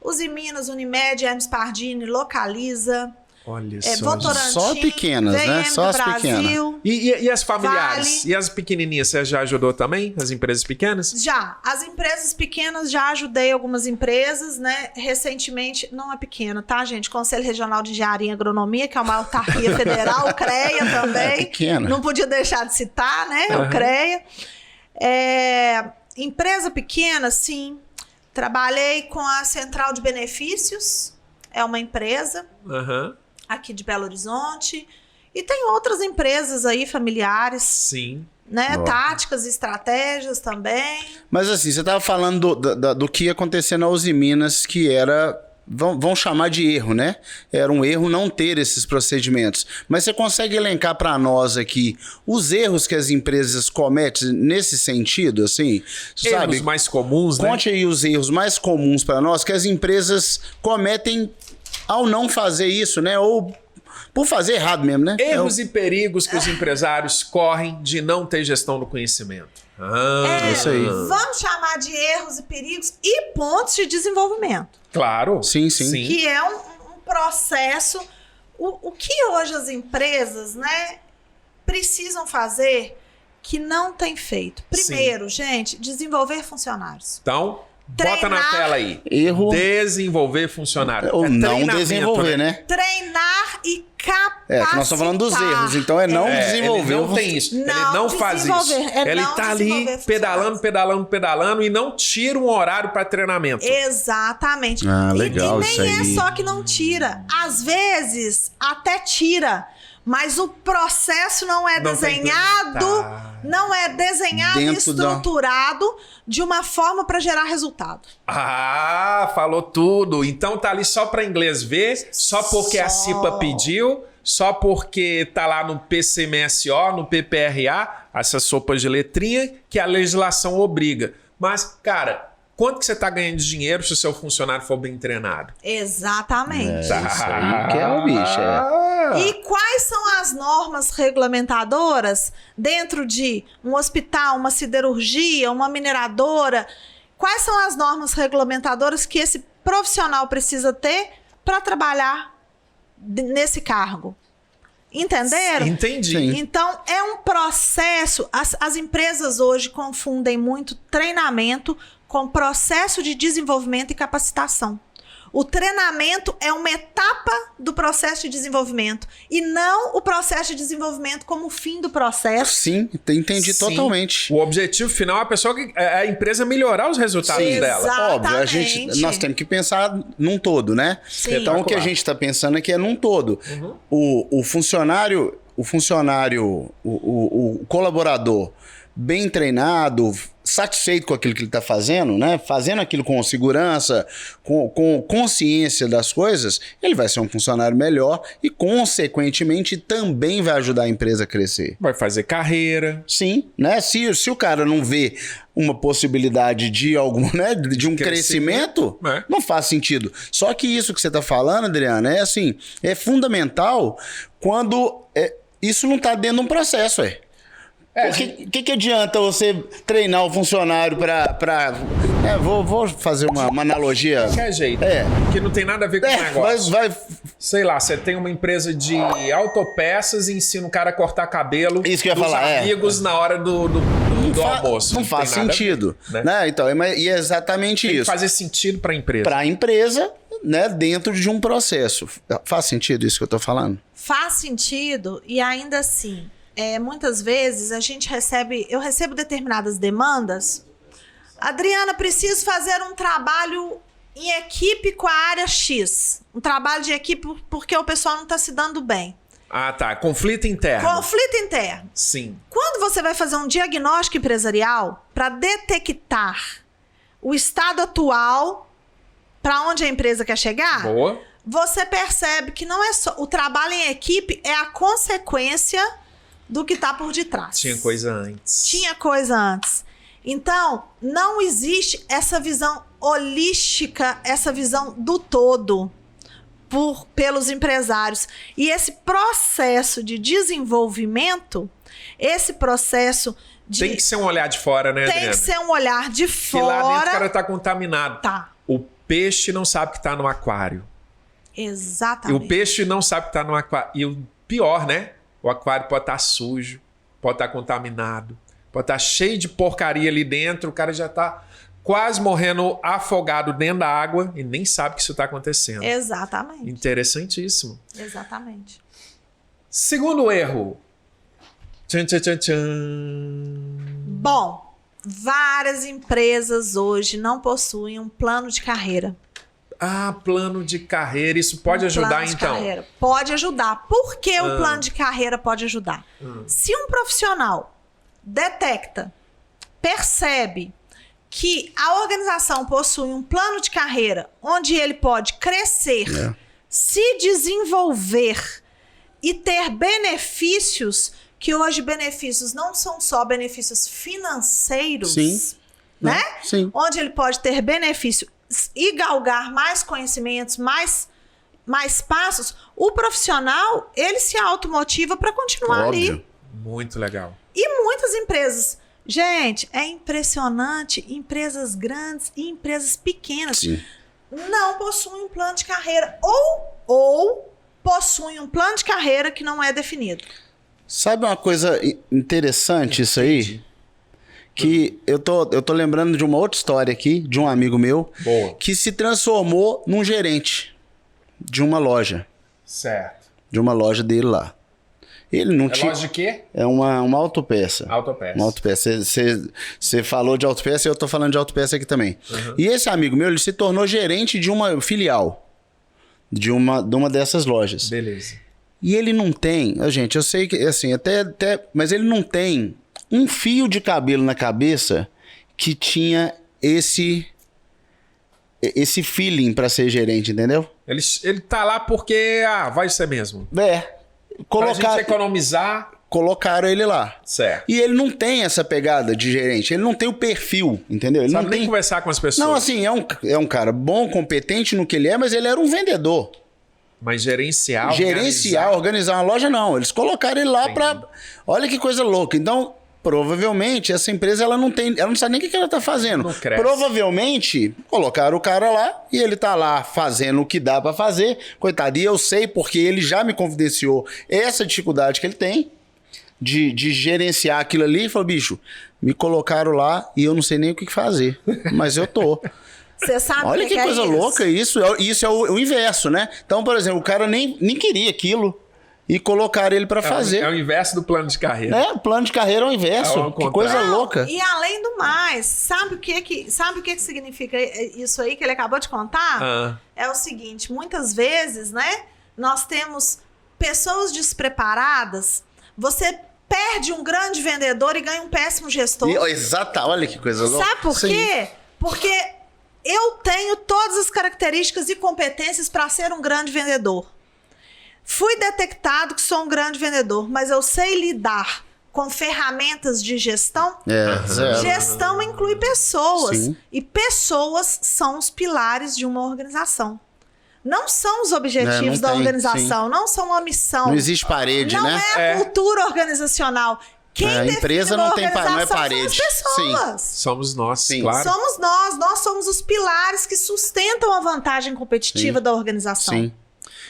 Uzi Minas, Unimed, Hermes Pardini, Localiza, Olha só. Votorantim, Só pequenas, né? VM Só as Brasil. E as familiares? Vale. E as pequenininhas? Você já ajudou também? As empresas pequenas? Já, as empresas pequenas, já ajudei algumas empresas, né? Recentemente, não é pequena, tá, gente? Conselho Regional de Engenharia e Agronomia, que é uma autarquia federal, o CREA também. É pequena. Não podia deixar de citar, né? Aham. O CREA. Empresa pequena, sim. Trabalhei com a Central de Benefícios, é uma empresa Aham. aqui de Belo Horizonte. E tem outras empresas aí, familiares, Sim. né? Ó. Táticas e estratégias também. Mas assim, você estava falando do que ia acontecer na Uzi Minas, que era... Vão chamar de erro, né? Era um erro não ter esses procedimentos. Mas você consegue elencar para nós aqui os erros que as empresas cometem nesse sentido, assim? Sabe? Erros mais comuns, né? Conte aí os erros mais comuns para nós que as empresas cometem ao não fazer isso, né? Ou por fazer errado mesmo, né? Erros e perigos que os empresários correm de não ter gestão do conhecimento. isso aí. Vamos chamar de erros e perigos e pontos de desenvolvimento. Claro. Sim, sim. Que é um processo. O que hoje as empresas, né, precisam fazer que não tem feito? Primeiro, gente, desenvolver funcionários. Então, bota na Treinar. tela aí. Erro Desenvolver funcionário. ou não treinamento, desenvolver, né? Treinar e capacitar. É, que nós estamos falando dos erros, então é não desenvolver. Ele não tem isso. Ele Não não faz isso. desenvolver, é Ele não tá ali desenvolver pedalando e não tira um horário para treinamento. Exatamente. Ah, legal e nem isso aí. é só que não tira. Às vezes, até tira. mas o processo não é desenhado, não é desenhado e estruturado de uma forma para gerar resultado. Ah, falou tudo. Então tá ali só para inglês ver, só porque a CIPA pediu, só porque tá lá no PCMSO, no PPRA, essas sopas de letrinha que a legislação obriga. Mas, cara, quanto que você tá ganhando de dinheiro se o seu funcionário for bem treinado? Exatamente. Isso aí que é o bicho, E quais são as normas regulamentadoras dentro de um hospital, uma siderurgia, uma mineradora? Quais são as normas regulamentadoras que esse profissional precisa ter para trabalhar nesse cargo? Entenderam? Entendi. Sim. Então, é um processo. As empresas hoje confundem muito treinamento com processo de desenvolvimento e capacitação. O treinamento é uma etapa do processo de desenvolvimento e não o processo de desenvolvimento como o fim do processo. Sim, entendi totalmente. O objetivo final é a empresa melhorar os resultados dela. Exatamente. Óbvio, nós temos que pensar num todo, né? Sim. Então o que a gente está pensando aqui é num todo. O funcionário, o colaborador bem treinado, satisfeito com aquilo que ele está fazendo, né? Fazendo aquilo com segurança, com consciência das coisas, ele vai ser um funcionário melhor e, consequentemente, também vai ajudar a empresa a crescer. Vai fazer carreira. Sim, né? Se o cara não vê uma possibilidade de algum, né? De um crescimento, não faz sentido. Só que isso que você está falando, Adriana, é assim, é fundamental quando isso não está dentro de um processo, O que adianta você treinar o funcionário para vou fazer uma analogia. De qualquer jeito. Que não tem nada a ver com o negócio. Sei lá, você tem uma empresa de autopeças e ensina o cara a cortar cabelo. Isso que eu ia falar, amigos na hora do almoço. Não faz sentido. Né? Então, e é exatamente tem isso. Que fazer sentido para a empresa. Para a empresa, né, dentro de um processo. Faz sentido isso que eu tô falando? Faz sentido e ainda assim... muitas vezes eu recebo determinadas demandas. Adriana, preciso fazer um trabalho em equipe com a área X. Um trabalho de equipe porque o pessoal não está se dando bem. Ah, tá. Conflito interno. Conflito interno. Sim. Quando você vai fazer um diagnóstico empresarial para detectar o estado atual para onde a empresa quer chegar, Boa. Você percebe que não é só... O trabalho em equipe é a consequência do que está por detrás. Tinha coisa antes. Então, não existe essa visão holística, essa visão do todo pelos empresários. E esse processo de desenvolvimento, esse processo de... Tem que ser um olhar de fora, né, Adriana? Tem que ser um olhar de fora. Que lá dentro o cara tá contaminado. Tá. O peixe não sabe que tá no aquário. Exatamente. E o peixe não sabe que tá no aquário. E o pior, né? O aquário pode estar sujo, pode estar contaminado, pode estar cheio de porcaria ali dentro, o cara já está quase morrendo afogado dentro da água e nem sabe que isso está acontecendo. Exatamente. Interessantíssimo. Exatamente. Segundo erro. Tchan, tchan, tchan, tchan. Bom, várias empresas hoje não possuem um plano de carreira. Ah, plano de carreira. Isso pode ajudar, então? Carreira. Pode ajudar. Por que o plano de carreira pode ajudar? Se um profissional detecta, percebe que a organização possui um plano de carreira onde ele pode crescer, se desenvolver e ter benefícios, que hoje benefícios não são só benefícios financeiros, Sim. né? Sim. Onde ele pode ter benefício e galgar mais conhecimentos, mais passos, o profissional, ele se automotiva para continuar ali. Muito legal. E muitas empresas, gente, é impressionante, empresas grandes e empresas pequenas não possuem um plano de carreira ou possuem um plano de carreira que não é definido. Sabe uma coisa interessante isso aí? Que eu tô lembrando de uma outra história aqui, de um amigo meu, que se transformou num gerente de uma loja. Certo. De uma loja dele lá. Ele não tinha... loja de quê? É uma autopeça. Autopeça. Uma autopeça. Você falou de autopeça e eu tô falando de autopeça aqui também. E esse amigo meu, ele se tornou gerente de uma filial. De uma dessas lojas. Beleza. E ele não tem, gente, eu sei que, assim, mas ele não tem um fio de cabelo na cabeça que tinha esse feeling pra ser gerente, entendeu? Ele tá lá porque, vai ser mesmo. Pra gente economizar. Colocaram ele lá. Certo. E ele não tem essa pegada de gerente, ele não tem o perfil, entendeu? Ele Sabe não nem tem conversar com as pessoas. Não, assim, é um cara bom, competente no que ele é, mas ele era um vendedor. Mas gerenciar, organizar uma loja, não. Eles colocaram ele lá pra... Olha que coisa louca. Então, provavelmente, essa empresa, ela não sabe nem o que ela tá fazendo. Não cresce. Provavelmente, colocaram o cara lá e ele tá lá fazendo o que dá pra fazer. Coitado, e eu sei porque ele já me confidenciou essa dificuldade que ele tem de gerenciar aquilo ali. E falou, bicho, me colocaram lá e eu não sei nem o que fazer. Mas eu tô. Você sabe Olha que coisa é louca isso. Isso é o inverso, né? Então, por exemplo, o cara nem queria aquilo e colocaram ele pra fazer. É o inverso do plano de carreira. O plano de carreira é o inverso. Que coisa louca. E além do mais, sabe o que significa isso aí que ele acabou de contar? É o seguinte, muitas vezes, né, nós temos pessoas despreparadas, você perde um grande vendedor e ganha um péssimo gestor. Exato, olha que coisa louca. Sabe por quê? Porque eu tenho todas as características e competências para ser um grande vendedor. Fui detectado que sou um grande vendedor, mas eu sei lidar com ferramentas de gestão. Gestão inclui pessoas. Sim. E pessoas são os pilares de uma organização. Não são os objetivos da organização, não são uma missão. Não existe parede, não né? Não é a cultura organizacional. Quem a empresa não tem não é parede. São as pessoas. Somos nós, Sim. claro. Somos nós somos os pilares que sustentam a vantagem competitiva da organização. Sim.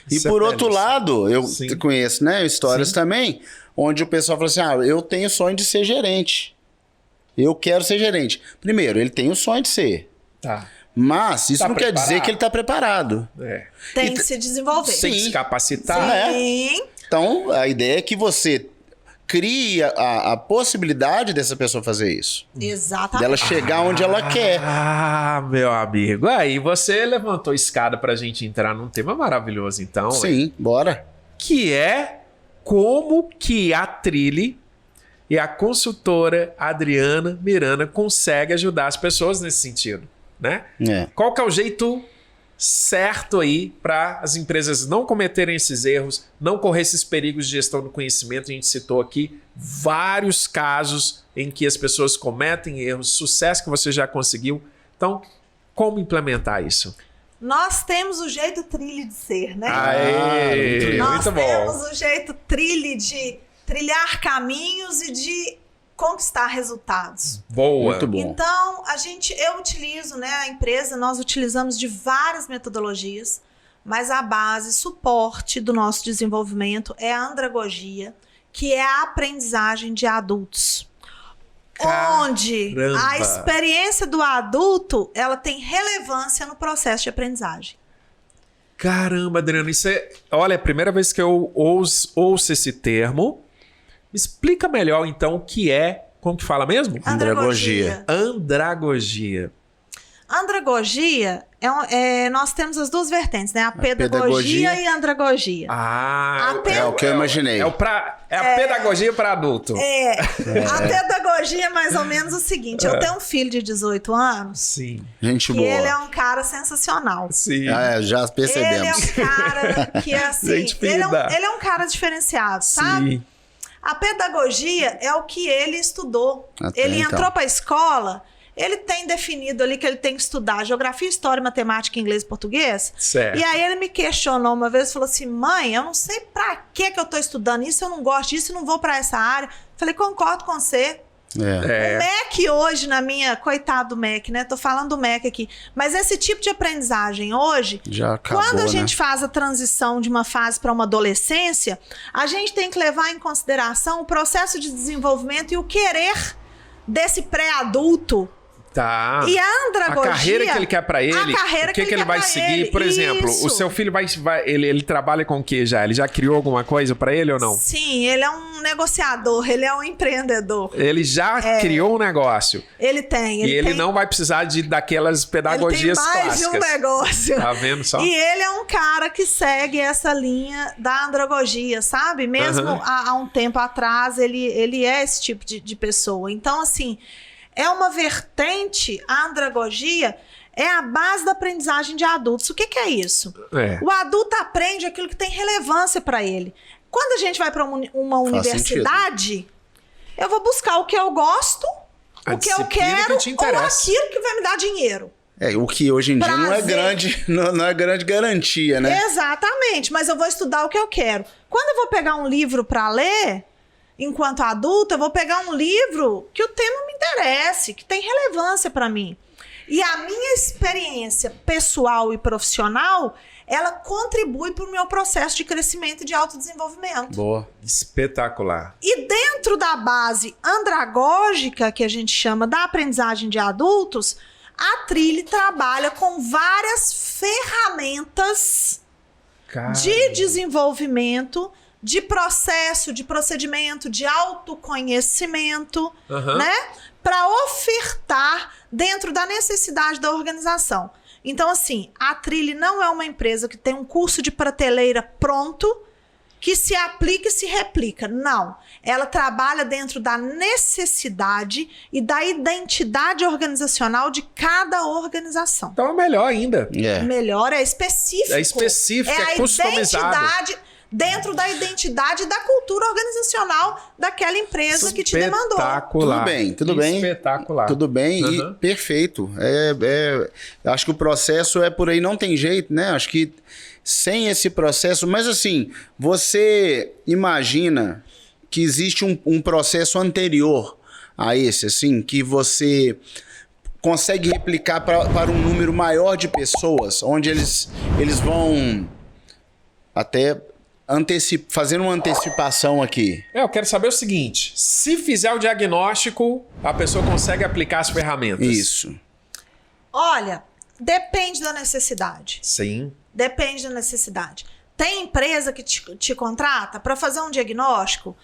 E Isso por é outro belíssimo. lado, eu Sim. conheço, né, histórias também, onde o pessoal fala assim, eu tenho sonho de ser gerente. Eu quero ser gerente. Primeiro, ele tem o sonho de ser. Tá. Mas isso Tá não quer dizer que ele está preparado. Tem que se desenvolver. Tem que se capacitar. Sim. Então, a ideia é que você cria a possibilidade dessa pessoa fazer isso. Exatamente. Dela chegar onde ela quer. Meu amigo. Aí você levantou a escada pra gente entrar num tema maravilhoso, então. Sim, bora. Que é como que a Trilly e a consultora Adriana Miranda consegue ajudar as pessoas nesse sentido, né? Qual que é o jeito certo aí para as empresas não cometerem esses erros, não correr esses perigos de gestão do conhecimento? A gente citou aqui vários casos em que as pessoas cometem erros, sucesso que você já conseguiu. Então, como implementar isso? Nós temos o jeito Trilly de ser, né? Nós muito temos o jeito Trilly de trilhar caminhos e de conquistar resultados. Boa. Muito bom. Então, eu utilizo, né, a empresa, nós utilizamos de várias metodologias, mas a base, suporte do nosso desenvolvimento é a andragogia, que é a aprendizagem de adultos. Onde a experiência do adulto, ela tem relevância no processo de aprendizagem. Caramba, Adriana, isso é... Olha, é a primeira vez que eu ouço esse termo. Me explica melhor, então, o que é... Como que fala mesmo? Andragogia. Andragogia, nós temos as duas vertentes, né? A pedagogia e a andragogia. É o que eu imaginei. É a pedagogia para adulto. A pedagogia é mais ou menos o seguinte. Eu tenho um filho de 18 anos. Sim. Gente boa. E ele é um cara sensacional. Sim. Já percebemos. Ele é um cara que, assim... ele é um cara diferenciado, sabe? Sim. A pedagogia é o que ele estudou. Ele entrou para a escola... Ele tem definido ali que ele tem que estudar geografia, história, matemática, inglês e português. Certo. E aí ele me questionou uma vez e falou assim, mãe, eu não sei pra que eu tô estudando isso, eu não gosto disso, eu não vou pra essa área. Falei, concordo com você. O MEC hoje coitado do MEC, né? Tô falando do MEC aqui. Mas esse tipo de aprendizagem hoje, já acabou, quando a gente faz a transição de uma fase para uma adolescência, a gente tem que levar em consideração o processo de desenvolvimento e o querer desse pré-adulto Tá. E a andragogia... A carreira que ele quer pra ele, o que ele vai seguir? Por exemplo, o seu filho ele trabalha com o que já? Ele já criou alguma coisa pra ele ou não? Sim, ele é um negociador, ele é um empreendedor. Ele já criou um negócio. Ele tem. Ele não vai precisar daquelas pedagogias clássicas. Ele tem mais clássicas. de um negócio. Tá vendo só? E ele é um cara que segue essa linha da andragogia, sabe? Mesmo há um tempo atrás, ele é esse tipo de pessoa. Então, assim... É uma vertente, a andragogia é a base da aprendizagem de adultos. O que é isso? O adulto aprende aquilo que tem relevância para ele. Quando a gente vai para uma universidade, eu vou buscar o que eu gosto, o que eu quero, ou aquilo que vai me dar dinheiro. O que hoje em dia não é grande garantia, né? Exatamente, mas eu vou estudar o que eu quero. Quando eu vou pegar um livro para ler... Enquanto adulta, eu vou pegar um livro que o tema me interesse, que tem relevância para mim. E a minha experiência pessoal e profissional, ela contribui para o meu processo de crescimento e de autodesenvolvimento. Boa. Espetacular. E dentro da base andragógica, que a gente chama da aprendizagem de adultos, a Trilhe trabalha com várias ferramentas de desenvolvimento, de processo, de procedimento, de autoconhecimento, né? Para ofertar dentro da necessidade da organização. Então, assim, a Trilhe não é uma empresa que tem um curso de prateleira pronto, que se aplica e se replica. Não. Ela trabalha dentro da necessidade e da identidade organizacional de cada organização. Então é melhor ainda. Melhor, é específico. É específico, é customizado. Identidade dentro da identidade e da cultura organizacional daquela empresa que te demandou. Espetacular. Tudo bem. Espetacular. Tudo bem e perfeito. Acho que o processo é por aí, não tem jeito, né? Acho que sem esse processo... Mas assim, você imagina que existe um processo anterior a esse, assim, que você consegue replicar para um número maior de pessoas, onde eles vão até... fazendo uma antecipação aqui. Eu quero saber o seguinte: se fizer o diagnóstico, a pessoa consegue aplicar as ferramentas? Isso. Olha, depende da necessidade. Sim. Depende da necessidade. Tem empresa que te contrata para fazer um diagnóstico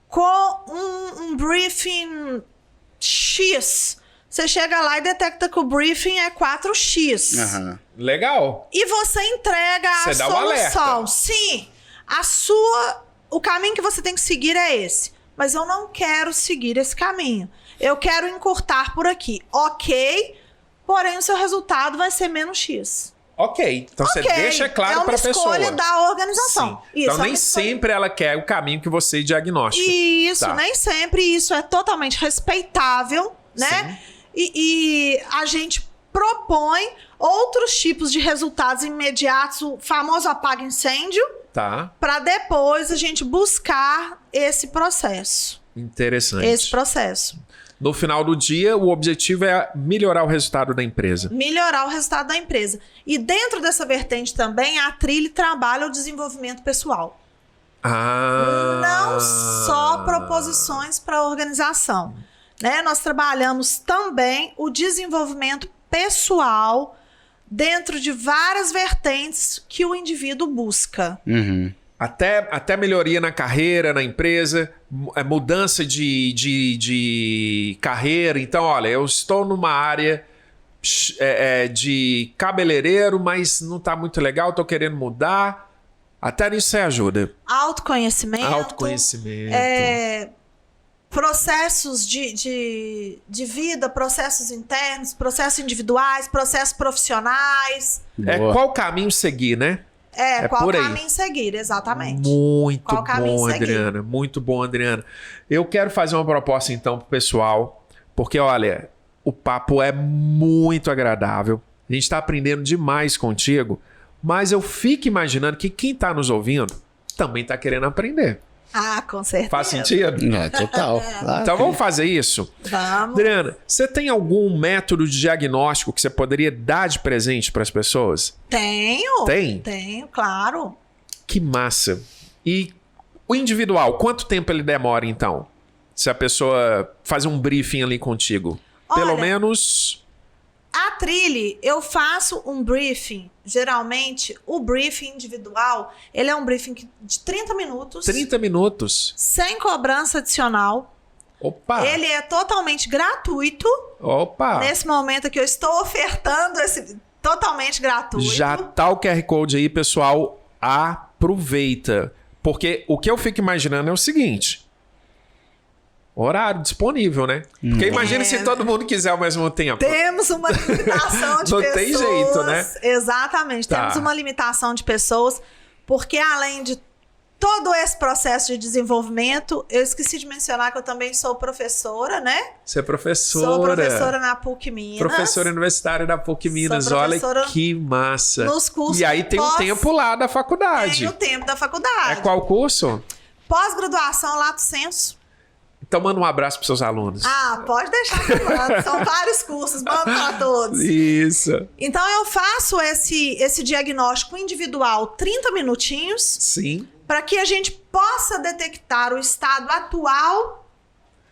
com um briefing X. Você chega lá e detecta que o briefing é 4X. Legal. E você entrega a solução. Sim. O caminho que você tem que seguir é esse. Mas eu não quero seguir esse caminho. Eu quero encurtar por aqui. Ok, porém o seu resultado vai ser menos X. Ok, então você deixa claro para a pessoa. É uma escolha da organização. Isso, então nem sempre ela quer o caminho que você diagnostica. Isso, nem sempre. Isso é totalmente respeitável, né? E a gente propõe outros tipos de resultados imediatos, o famoso apaga incêndio, para depois a gente buscar esse processo. Interessante. Esse processo. No final do dia, o objetivo é melhorar o resultado da empresa. Melhorar o resultado da empresa. E dentro dessa vertente também, a Trilhe trabalha o desenvolvimento pessoal. Não só proposições para a organização. Né? Nós trabalhamos também o desenvolvimento pessoal dentro de várias vertentes que o indivíduo busca. Até melhoria na carreira, na empresa, mudança de carreira. Então, olha, eu estou numa área de cabeleireiro, mas não está muito legal, estou querendo mudar. Até nisso você ajuda. Autoconhecimento. Processos de vida, processos internos, processos individuais, processos profissionais. Qual caminho seguir, né? Qual caminho seguir, exatamente. Muito bom, Adriana. Muito bom, Adriana. Eu quero fazer uma proposta, então, pro pessoal, porque, olha, o papo é muito agradável. A gente está aprendendo demais contigo, mas eu fico imaginando que quem está nos ouvindo também está querendo aprender. Com certeza. Faz sentido? Total. Então vamos fazer isso? Vamos. Adriana, você tem algum método de diagnóstico que você poderia dar de presente para as pessoas? Tenho. Tem? Tenho, claro. Que massa. E o individual, quanto tempo ele demora então? Se a pessoa faz um briefing ali contigo? Pelo Olha, menos... A Trilly, eu faço um briefing. Geralmente, o briefing individual, ele é um briefing de 30 minutos. 30 minutos. Sem cobrança adicional. Opa! Ele é totalmente gratuito. Opa! Nesse momento que eu estou ofertando esse totalmente gratuito. Já tá o QR Code aí, pessoal. Aproveita. Porque o que eu fico imaginando é o seguinte... Horário disponível, né? Porque imagina se todo mundo quiser ao mesmo tempo. Temos uma limitação de Não pessoas. tem jeito, né? Exatamente. Tá. Temos uma limitação de pessoas, porque além de todo esse processo de desenvolvimento, eu esqueci de mencionar que eu também sou professora, né? Você é professora. Sou professora na PUC Minas. Professora universitária da PUC Minas. Sou Olha professora que massa. nos cursos E aí tem o tempo lá da faculdade. Tem o tempo da faculdade. É qual curso? Pós-graduação, Lato Sensu. Então manda um abraço para seus alunos. Ah, pode deixar que eu mando. São vários cursos, mando para todos. Isso. Então eu faço esse diagnóstico individual 30 minutinhos. Sim. Para que a gente possa detectar o estado atual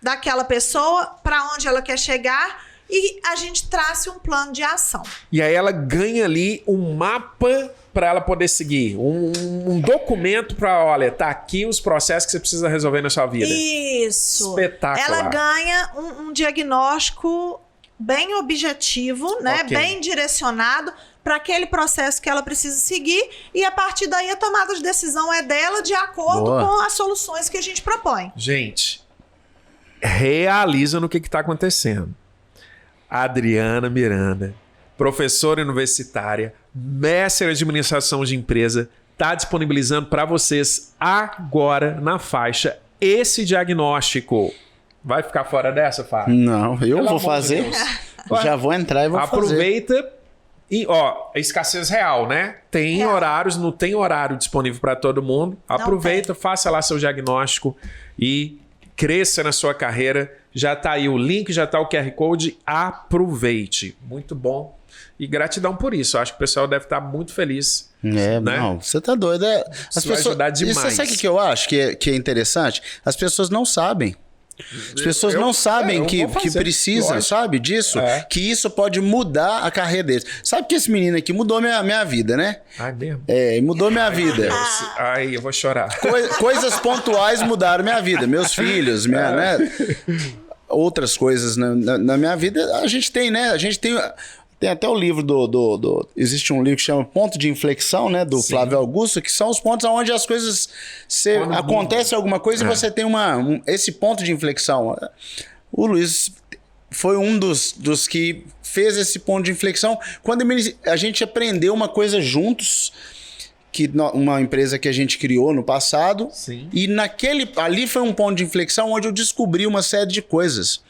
daquela pessoa, para onde ela quer chegar, e a gente trace um plano de ação. E aí ela ganha ali um mapa para ela poder seguir, um documento para, olha, tá aqui os processos que você precisa resolver na sua vida. Isso. Espetacular. Ela ganha um diagnóstico bem objetivo, né? Ok. Bem direcionado para aquele processo que ela precisa seguir, e a partir daí a tomada de decisão é dela de acordo Boa. com as soluções que a gente propõe. Gente, realiza no que está acontecendo. Adriana Miranda, professora universitária, mestre em administração de empresa, está disponibilizando para vocês agora na faixa esse diagnóstico. Vai ficar fora dessa, Fábio? Não, eu Pelo vou amor de fazer. Deus. Já vou entrar e vou fazer. Aproveita e, ó, escassez real, né? Tem Real. horários, não tem horário disponível para todo mundo. Aproveita, faça lá seu diagnóstico e cresça na sua carreira. Já tá aí o link, já tá o QR Code. Aproveite. Muito bom. E gratidão por isso. Acho que o pessoal deve estar muito feliz. É, né? não, você tá doido. Isso vai ajudar demais. Isso, sabe o que eu acho que é interessante? As pessoas não sabem. As pessoas não sabem eu que vou fazer, precisam, lógico. sabe, disso? É. Que isso pode mudar a carreira deles. Sabe que esse menino aqui mudou minha vida, né? Ai, mesmo? É, mudou minha vida. Ai, eu vou chorar. Coisas pontuais mudaram minha vida. Meus filhos, né? Outras coisas na minha vida, a gente tem, né? A gente tem até o livro existe um livro que chama Ponto de Inflexão, né? Do Sim. Flávio Augusto, que são os pontos onde as coisas... acontece alguma coisa e você tem esse ponto de inflexão. O Luiz foi um dos que fez esse ponto de inflexão quando a gente aprendeu uma coisa juntos, uma empresa que a gente criou no passado. Sim. E ali foi um ponto de inflexão onde eu descobri uma série de coisas.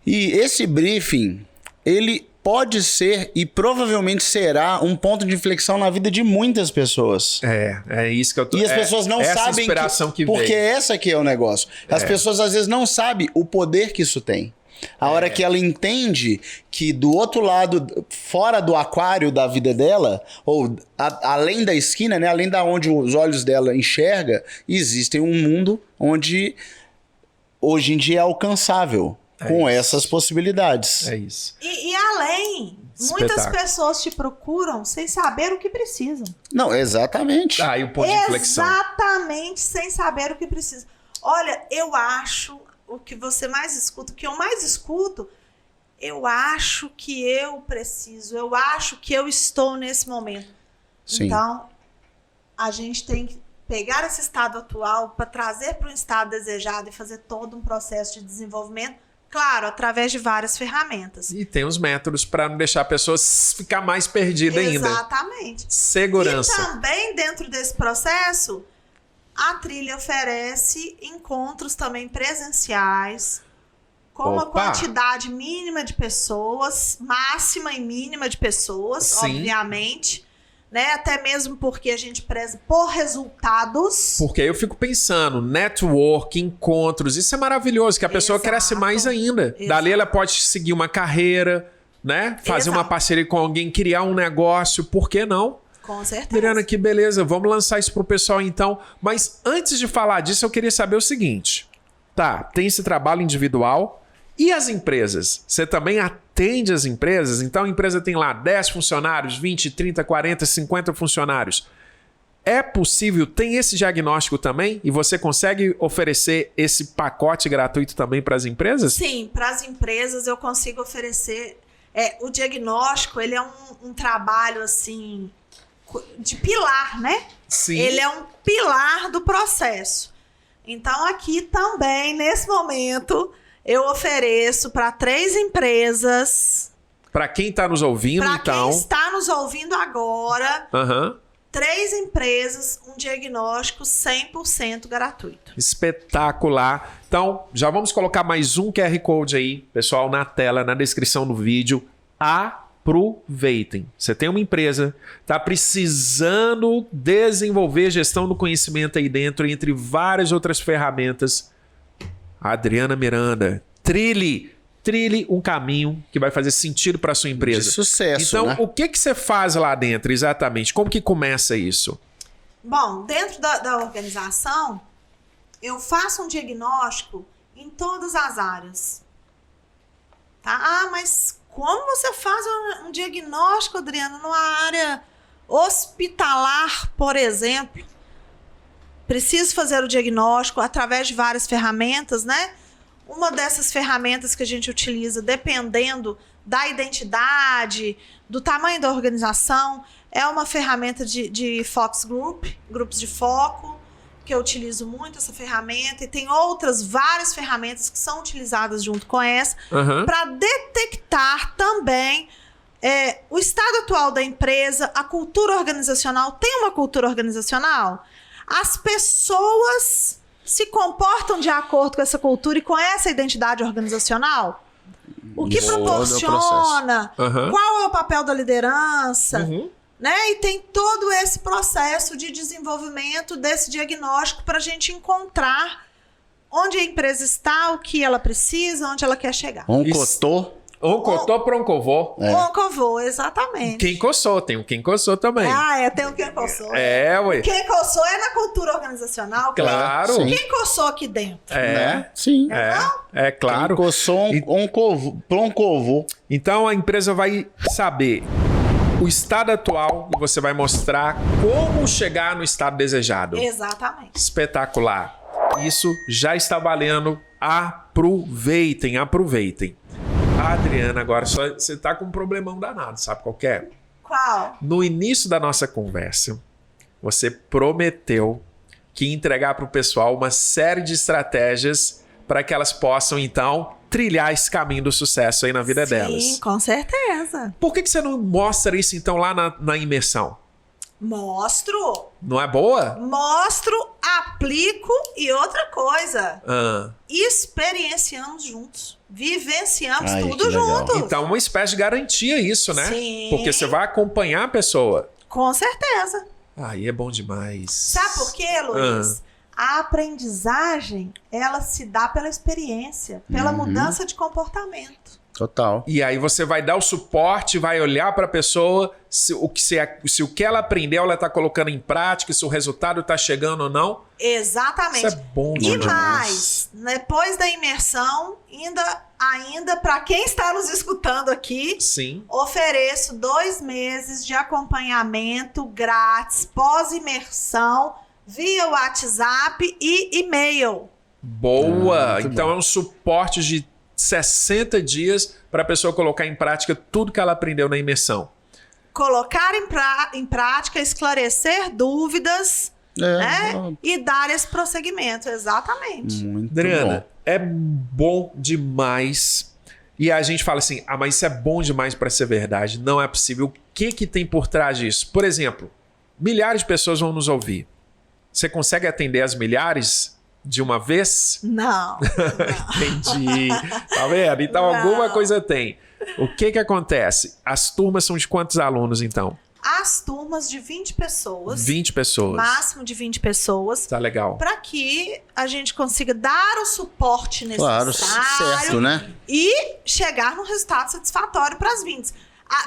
E esse briefing, ele pode ser e provavelmente será um ponto de inflexão na vida de muitas pessoas. É isso que eu tô... E as pessoas não essa sabem inspiração que porque veio. essa que é o negócio. As pessoas às vezes não sabem o poder que isso tem. A hora que ela entende que do outro lado, fora do aquário da vida dela, ou além da esquina, né, além da onde os olhos dela enxerga, existe um mundo onde hoje em dia é alcançável com essas possibilidades. É isso. E além, muitas Espetáculo. pessoas te procuram sem saber o que precisam. Não, exatamente. Ah, e o ponto de inflexão. Exatamente, sem saber o que precisa. Olha, eu acho, o que você mais escuta, o que eu mais escuto, eu acho que eu preciso, eu acho que eu estou nesse momento. Sim. Então, a gente tem que pegar esse estado atual para trazer para um estado desejado e fazer todo um processo de desenvolvimento, claro, através de várias ferramentas. E tem os métodos para não deixar a pessoa ficar mais perdida ainda. Exatamente. Segurança. E também dentro desse processo, a Trilha oferece encontros também presenciais, com uma Opa! quantidade mínima de pessoas, máxima e mínima de pessoas, Sim. obviamente, né? Até mesmo porque a gente preza por resultados. Porque aí eu fico pensando, network, encontros, isso é maravilhoso, que a pessoa Exato. cresce mais ainda. Exato. Dali ela pode seguir uma carreira, né? Fazer uma Exato. parceria com alguém, criar um negócio, por que não? Com certeza. Adriana, que beleza, vamos lançar isso pro pessoal então. Mas antes de falar disso, eu queria saber o seguinte. Tá, tem esse trabalho individual E as empresas? Você também atende as empresas? Então a empresa tem lá 10 funcionários, 20, 30, 40, 50 funcionários. É possível, tem esse diagnóstico também? E você consegue oferecer esse pacote gratuito também para as empresas? Sim, para as empresas eu consigo oferecer. O diagnóstico, ele é um trabalho assim de pilar, né? Sim. Ele é um pilar do processo. Então aqui também, nesse momento, eu ofereço para 3 empresas. Para quem está nos ouvindo, Para então. quem está nos ouvindo agora. Aham. 3 empresas, um diagnóstico 100% gratuito. Espetacular. Então, já vamos colocar mais um QR Code aí, pessoal, na tela, na descrição do vídeo. Aproveitem. Você tem uma empresa, está precisando desenvolver gestão do conhecimento aí dentro, entre várias outras ferramentas. Adriana Miranda, trilhe um caminho que vai fazer sentido para sua empresa. De sucesso, então, né? o que você faz lá dentro exatamente? Como que começa isso? Bom, dentro da organização, eu faço um diagnóstico em todas as áreas. Tá? Ah, mas como você faz um diagnóstico, Adriana, numa área hospitalar, por exemplo? Preciso fazer o diagnóstico através de várias ferramentas, né? Uma dessas ferramentas que a gente utiliza, dependendo da identidade, do tamanho da organização, é uma ferramenta de Focus Group, grupos de foco, que eu utilizo muito essa ferramenta, e tem outras várias ferramentas que são utilizadas junto com essa, para detectar também o estado atual da empresa, a cultura organizacional. Tem uma cultura organizacional? As pessoas se comportam de acordo com essa cultura e com essa identidade organizacional? O que proporciona? Qual é o papel da liderança? Né? E tem todo esse processo de desenvolvimento desse diagnóstico para a gente encontrar onde a empresa está, o que ela precisa, onde ela quer chegar. Oncotô. Oncotô para oncovô. Oncovô, exatamente. Quem coçou, tem o quem coçou também. Tem o quem coçou. Ué. Quem coçou é na cultura organizacional. Claro. Quem coçou aqui dentro? Né? Sim. Claro. Quem coçou oncovô. Então a empresa vai saber o estado atual e você vai mostrar como chegar no estado desejado. Exatamente. Espetacular. Isso já está valendo. Aproveitem. Adriana, agora você tá com um problemão danado, sabe qual que é? Qual? No início da nossa conversa, você prometeu que ia entregar para o pessoal uma série de estratégias para que elas possam, então, trilhar esse caminho do sucesso aí na vida delas. Sim, com certeza. Por que você não mostra isso, então, lá na imersão? Mostro. Não é boa? Mostro, aplico e outra coisa. Experienciamos juntos. Vivenciamos tudo junto. Então, uma espécie de garantia isso, né? Sim. Porque você vai acompanhar a pessoa. Com certeza. Aí é bom demais. Sabe por quê, Luiz? A aprendizagem, ela se dá pela experiência, pela mudança de comportamento. Total. E aí você vai dar o suporte, vai olhar para a pessoa se o que ela aprendeu, ela está colocando em prática, se o resultado está chegando ou não. Exatamente. Isso é bom E demais. mais, depois da imersão, ainda para quem está nos escutando aqui, Sim. ofereço 2 meses de acompanhamento grátis, pós-imersão, via WhatsApp e e-mail. Boa! Muito Então bom. é um suporte de 60 dias para a pessoa colocar em prática tudo que ela aprendeu na imersão. Colocar em prática, esclarecer dúvidas, né? E dar esse prosseguimento, exatamente. Muito Adriana, bom. é bom demais. E a gente fala assim, mas isso é bom demais para ser verdade. Não é possível. O que tem por trás disso? Por exemplo, milhares de pessoas vão nos ouvir. Você consegue atender as milhares de uma vez? Não. Entendi. Tá vendo? Então Não. alguma coisa tem. O que acontece? As turmas são de quantos alunos, então? As turmas de 20 pessoas. 20 pessoas. Máximo de 20 pessoas. Tá legal. Para que a gente consiga dar o suporte Claro, necessário certo, né? e chegar num resultado satisfatório para as 20.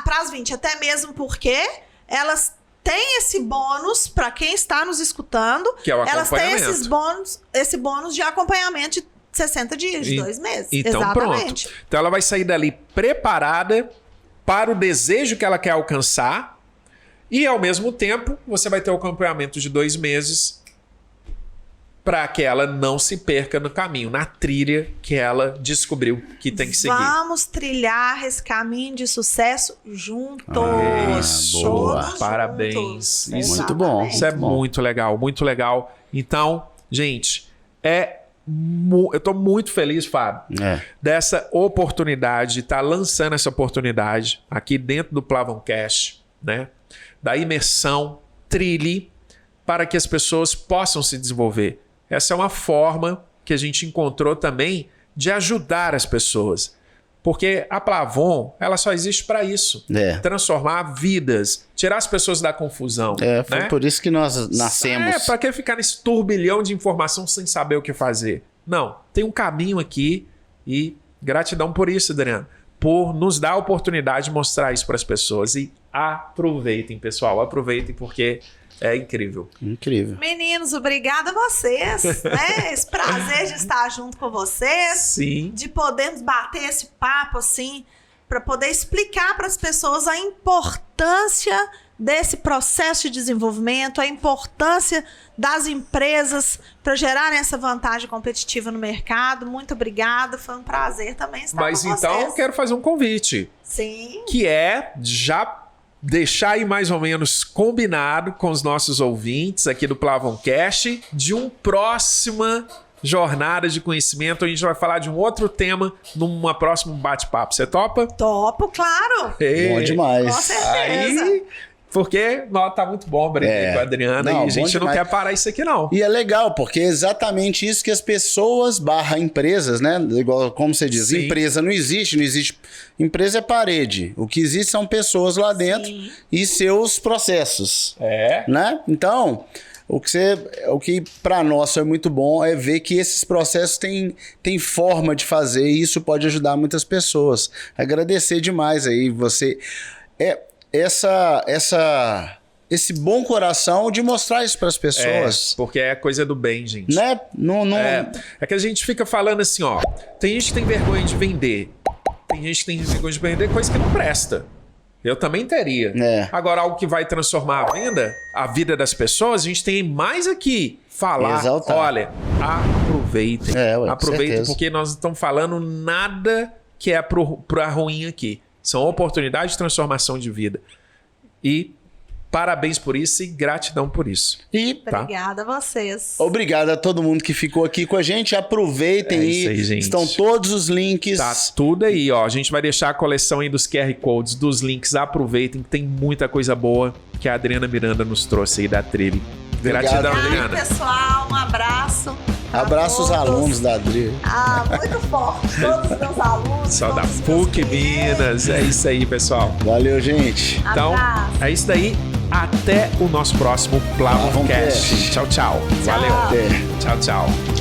Para as 20, até mesmo porque elas têm esse bônus para quem está nos escutando. Que é o Elas têm acompanhamento. esse bônus de acompanhamento de 60 dias, de 2 meses. Então, Exatamente. pronto. Então, ela vai sair dali preparada para o desejo que ela quer alcançar e, ao mesmo tempo, você vai ter o acompanhamento de 2 meses para que ela não se perca no caminho, na trilha que ela descobriu que tem que seguir. Vamos trilhar esse caminho de sucesso juntos. Isso, boa. Parabéns. Juntos. Isso, Muito bom. Exatamente. isso é Muito bom. muito legal, muito legal. Então, gente, eu tô muito feliz, Fábio, dessa oportunidade, de estar lançando essa oportunidade aqui dentro do Plavoncast, né? Da imersão, trilhe, para que as pessoas possam se desenvolver. Essa é uma forma que a gente encontrou também de ajudar as pessoas. Porque a Plavon, ela só existe para isso. Transformar vidas, tirar as pessoas da confusão. Foi né? por isso que nós nascemos. Para que ficar nesse turbilhão de informação sem saber o que fazer? Não, tem um caminho aqui e gratidão por isso, Adriano. Por nos dar a oportunidade de mostrar isso para as pessoas. E aproveitem, pessoal. Aproveitem porque é incrível. Incrível. Meninos, obrigada a vocês, né? Esse prazer de estar junto com vocês. Sim. De podermos bater esse papo, assim, para poder explicar para as pessoas a importância desse processo de desenvolvimento, a importância das empresas para gerarem essa vantagem competitiva no mercado. Muito obrigada, foi um prazer também estar com vocês. Mas então eu quero fazer um convite. Sim. Que é já deixar aí mais ou menos combinado com os nossos ouvintes aqui do Plavoncast de uma próxima jornada de conhecimento. A gente vai falar de um outro tema numa próximo bate-papo. Você topa? Topo, claro. Bom demais. Com certeza. Aí, porque tá muito bom brincar com a Adriana Não, e a gente não demais. quer parar isso aqui não. E é legal, porque é exatamente isso que as pessoas empresas, né? Igual como você diz, Sim. empresa não existe. Empresa é parede. O que existe são pessoas lá dentro e seus processos. Né? Então, o que para nós é muito bom é ver que esses processos têm forma de fazer e isso pode ajudar muitas pessoas. Agradecer demais aí você. Esse bom coração de mostrar isso para as pessoas. Porque é coisa do bem, gente. Né? É que a gente fica falando assim, ó. Tem gente que tem vergonha de vender. Tem gente que tem vergonha de vender coisa que não presta. Eu também teria. Agora, algo que vai transformar a vida das pessoas, a gente tem mais aqui. Falar, exaltar. Olha, aproveitem. Aproveitem, certeza. porque nós não estamos falando nada que é pra ruim aqui. São oportunidades de transformação de vida. E parabéns por isso e gratidão por isso. Obrigada a vocês. Obrigado a todo mundo que ficou aqui com a gente. Aproveitem isso aí, gente. Estão todos os links. Tá tudo aí, ó. A gente vai deixar a coleção aí dos QR Codes, dos links. Aproveitem, que tem muita coisa boa que a Adriana Miranda nos trouxe aí da trilha. Gratidão, Adriana. Pessoal, um abraço. Abraço os alunos da Adri. Muito forte. Todos os meus alunos. Só da PUC Minas. É isso aí, pessoal. Valeu, gente. Então, é isso daí. Até o nosso próximo Plavoncast. Tchau, tchau. Valeu. Até. Tchau, tchau.